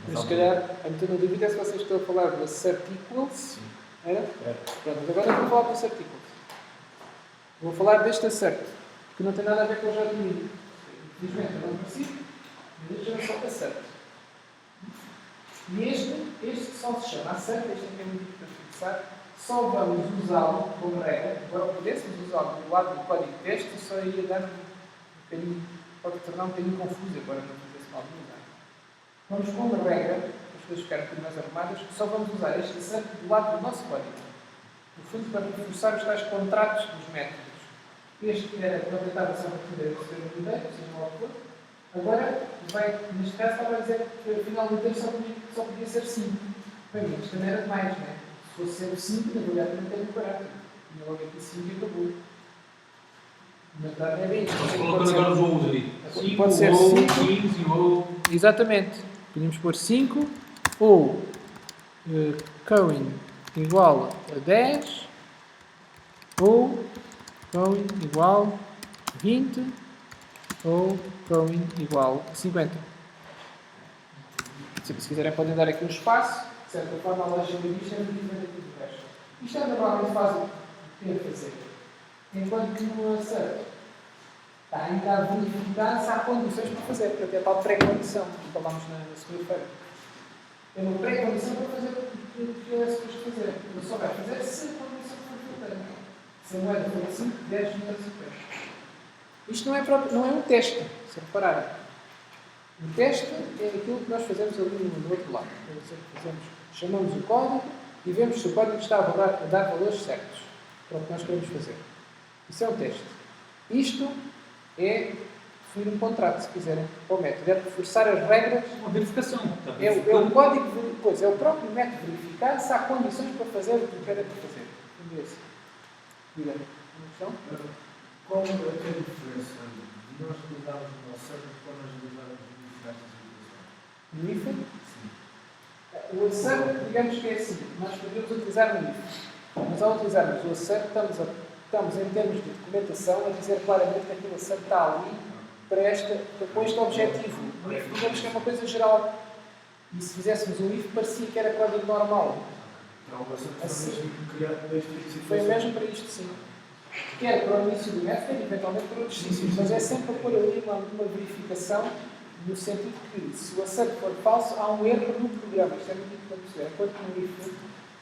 Mas se calhar, a metade da dúvida é se vocês estão a falar do assert equals. Sim. Era? Era. Pronto, mas agora eu vou falar do assert equals. Vou falar deste assert, que não tem nada a ver com o já domínio. Infelizmente, eu não consigo, mas este é só assert. E este só se chama assert, este é que é muito importante fixar, só vamos usá-lo como regra. Agora, pudéssemos usá-lo do lado do código de texto, só iria dar um bocadinho, pode tornar um bocadinho confuso, agora não fazer-se mal de usar. Vamos, como regra, as coisas ficarem um bocadinho mais arrumadas, só vamos usar este assert do lado do nosso código. No fundo, para reforçar os tais contratos dos métodos. Este era para tentar só para poder receber o ideia, seja lá o que for. Agora, neste caso, estava a dizer que afinal o inteiro só podia ser 5. Para mim, isto também era demais, não é? Se fosse sempre 5, na verdade, não tem barato. Tinha logo aqui 5 e acabou. Na verdade, não é bem isto. Colocando agora os ovos ali. 5, Pode ser ovo, 5. 15, ovo. Exatamente. Podíamos pôr 5 ou Coin igual a 10 ou Coin igual a 20 ou Coin igual a 50. Se quiserem podem dar aqui um espaço. De certa forma a lógica disto é muito diferente aqui do resto. Isto é normalmente fácil de ter a fazer. Enquanto que no assert está ainda a verificar se há condições para fazer. Portanto, é para a pré-condição, que falámos na segunda-feira. É uma pré-condição para fazer o que é suposto fazer. Ele só vai fazer se a condição for feita. Se a moeda for 5, 10, 20 ou 50. Isto não é um teste, se repararem. O teste é aquilo que nós fazemos ali no outro lado. Chamamos o código e vemos se o código está a dar valores certos para o que nós queremos fazer. Isso é um teste. Isto é definir um contrato, se quiserem, para o método. É reforçar as regras. Uma verificação. É o código, pois, é o próprio método verificar se há condições para fazer o que querem fazer. Entendeu? Diga. Uma questão? Qual é a diferença de nós utilizarmos o nosso cérebro quando nós utilizarmos o IF nesta situação? No IF? O assert, digamos que é assim. Nós podemos utilizar no IF. Mas ao utilizarmos o assert, estamos em termos de documentação, a dizer claramente que aquele assert está ali com este objetivo. O IF, digamos que é uma coisa geral. E se fizéssemos o IF, parecia que era código normal. Então, o assert foi mesmo criado neste tipo de Foi situação. mesmo para isto, sim. Quer para o início do método, quer eventualmente para outros sítios. Mas é sempre para pôr ali uma verificação, no sentido que, se o assert for falso, há um erro no programa. Isto é muito importante perceber. Enquanto que no IF,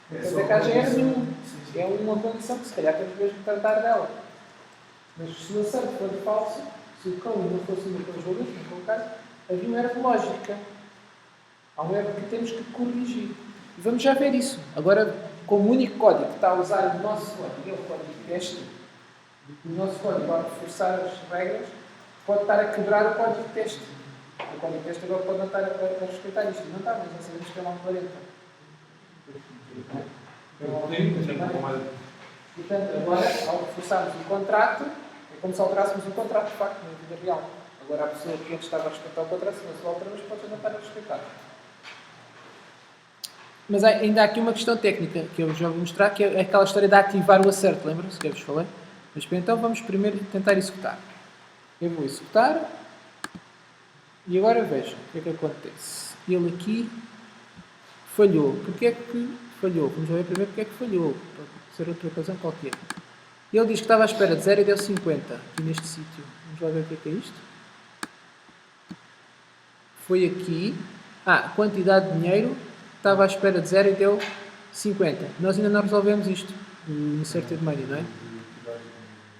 quer dizer que haja erro nenhum. É uma condição que, se calhar, temos mesmo que tratar dela. Mas se o assert for falso, se o código não fosse um daqueles valores, no meu caso, havia um erro de lógica. Há um erro que temos que corrigir. E vamos já ver isso. Agora, como o único código que está a usar o nosso código é o código de teste, o nosso código, ao reforçar as regras, pode estar a quebrar o código de teste. O código de teste agora pode não estar a respeitar isto. Não está, mas nós sabemos que é lá um 40. Portanto, agora, ao reforçarmos o contrato, é como se alterássemos o contrato, de facto, na vida real. Agora, a pessoa que antes estava a respeitar o contrato, se não se altera, mas pode não estar a respeitar. Mas ainda há aqui uma questão técnica que eu já vou mostrar, que é aquela história de ativar o assert. Lembram-se que eu vos falei? Mas então vamos primeiro tentar executar. Eu vou executar e agora vejam o que é que acontece. Ele aqui falhou. Porquê é que falhou? Vamos ver primeiro porque é que falhou. Pode ser outra razão qualquer. Ele diz que estava à espera de 0 e deu 50 aqui neste sítio. Vamos lá ver o que é isto. Foi aqui. A quantidade de dinheiro estava à espera de 0 e deu 50. Nós ainda não resolvemos isto. O inserted money, não é?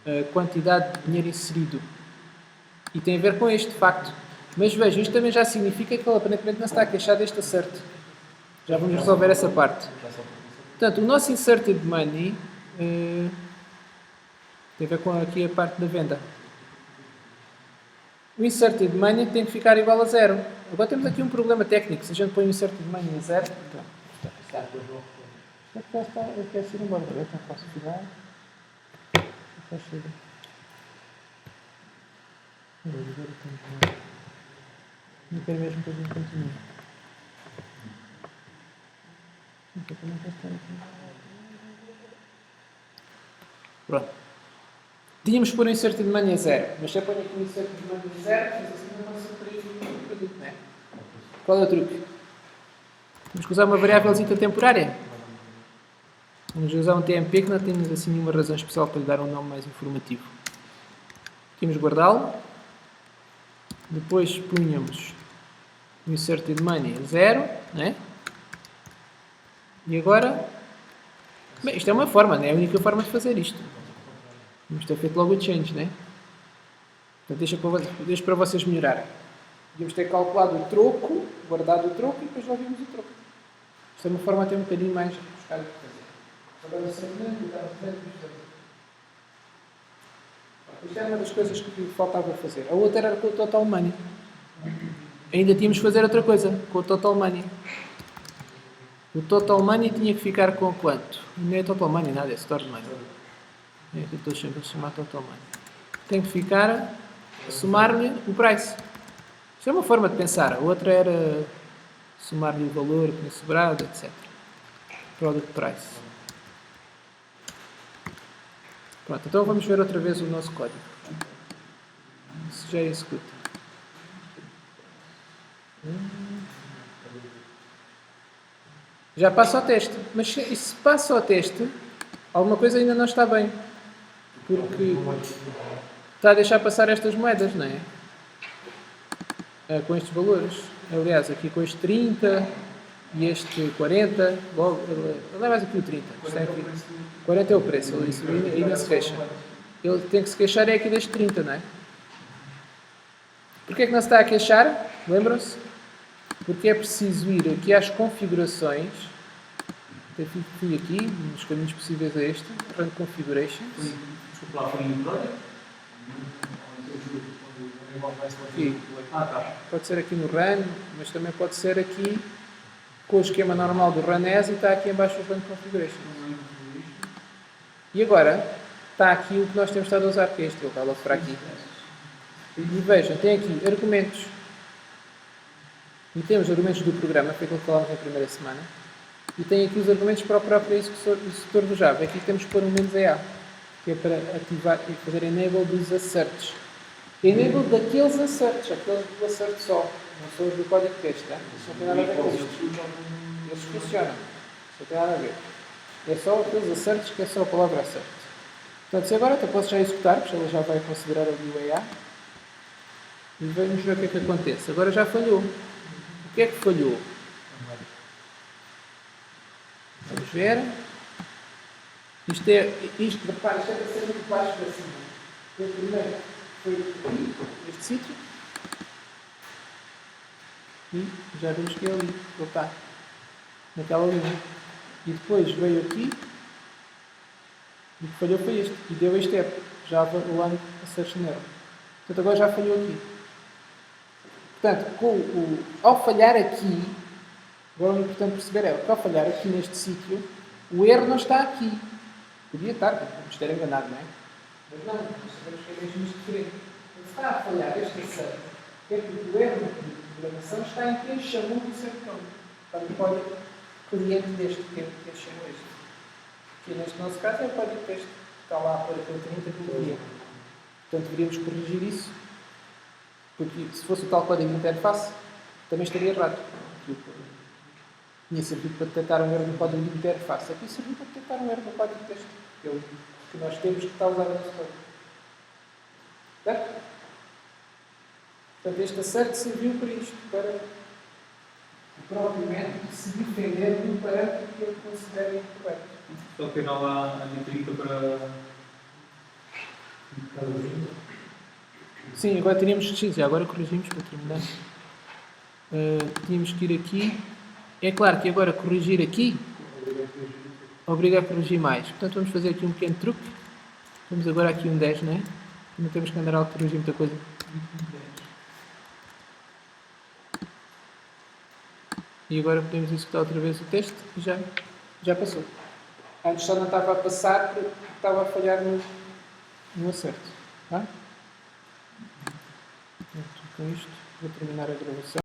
A quantidade de dinheiro inserido. E tem a ver com este facto. Mas vejam, isto também já significa que ele aparentemente não está a queixar deste acerto. Já vamos resolver essa parte. Portanto, o nosso inserted money tem a ver com aqui a parte da venda. O inserted money tem que ficar igual a 0. Agora temos aqui um problema técnico. Se a gente põe o inserted money a 0, então, eu quero ir embora. Então posso tirar. Não quero mesmo que a gente continue. Pronto. Tínhamos que pôr o inserted money a 0. Mas se eu ponho aqui o inserted money a 0, mas assim não vai ser o produto, não é? Qual é o truque? Temos que usar uma variávelezita temporária. Vamos usar um TMP que não temos assim nenhuma razão especial para lhe dar um nome mais informativo. Tínhamos guardá-lo. Depois punhamos o inserted money a 0, não é? E agora, bem, isto é uma forma, não é a única forma de fazer isto. Vamos ter feito logo o change, não é? Portanto, deixa para vocês melhorarem. Devíamos ter calculado o troco, guardado o troco e depois lá vimos o troco. Isto é uma forma até um bocadinho mais rebuscada de fazer. Agora, isto era uma das coisas que faltava fazer. A outra era com o total money. Ainda tínhamos que fazer outra coisa com o total money. O total money tinha que ficar com quanto? Não é total money, nada, é store money. É que eu estou sempre a chamar total money. Tem que ficar a somar-lhe o price. Isto é uma forma de pensar. A outra era somar-lhe o valor que tinha sobrado, etc. Product price. Pronto, então vamos ver outra vez o nosso código. Isso já executa. Já passa ao teste. Mas se passa ao teste, alguma coisa ainda não está bem. Porque está a deixar passar estas moedas, não é? Com estes valores. Aliás, aqui com este 30 e este 40. Logo, ele é mais aqui o 30. Está aqui. 40 é o preço. Ele ainda se queixa. Ele tem que se queixar é aqui deste 30, não é? Porquê é que não se está a queixar? Lembram-se? Porque é preciso ir aqui às configurações. Fui aqui, nos caminhos possíveis a este. Run Configurations. Desculpa lá, foi no Project? Aqui. Tá. Pode ser aqui no Run, mas também pode ser aqui com o esquema normal do Run As e está aqui em baixo o Run Configurations. E agora está aqui o que nós temos estado a usar, que é este, ele está logo para aqui. E vejam, tem aqui argumentos. E temos argumentos do programa, foi aquilo que falámos na primeira semana. E tem aqui os argumentos para o próprio executor do Java. Aqui temos que pôr um "-a", que é para ativar e fazer enable dos asserts. Enable daqueles asserts, aqueles do assert só. Não são os do código de texto, tá? Isso não tem nada a ver com isto. Eles funcionam. Isso não tem nada a ver. É só aqueles asserts que é só a palavra assert. Portanto, se agora até posso já executar, porque ela já vai considerar ali o "-a". E vamos ver o que é que acontece. Agora já falhou. O que é que falhou? Vamos ver. Isto, repare, isto é para ser muito baixo para cima. O primeiro foi aqui, este sítio. E já vimos que é ali. Ele está naquela linha. E depois veio aqui. E o que falhou foi este. E deu este erro. Java Lang Assertion Error. Portanto, agora já falhou aqui. Portanto, ao falhar aqui, agora o importante perceber é que ao falhar aqui neste sítio, o erro não está aqui. Podia estar, podemos ter enganado, não é? Mas não, nós sabemos que é mesmo isto diferente. Quando está a falhar este assert, é porque o erro de programação está em quem chamou o servidor. Está no código cliente deste, quem chamou este. Que neste nosso caso é o código texto. Está lá a pôr aquele 30 que eu queria. Portanto, deveríamos corrigir isso. Porque se fosse o tal código de interface, também estaria errado. Tinha servido para detectar um erro no código de interface. Aqui serviu para detectar um erro no código de texto. Que é o que nós temos que estar a usar no nosso código. Certo? Portanto, este assert serviu para isto, para o próprio método se defender de um parâmetro que ele considera incorreto. Só que não há a 30 para... Sim, agora teríamos que... Sim, agora corrigimos para terminar. Tínhamos que ir aqui. É claro que agora corrigir aqui obriga a corrigir mais. Portanto, vamos fazer aqui um pequeno truque. Temos agora aqui um 10, não é? Não temos que andar a corrigir muita coisa. E agora podemos executar outra vez o teste e já passou. Antes só não estava a passar porque estava a falhar no acerto. Tá? Com isto, vou terminar a gravação.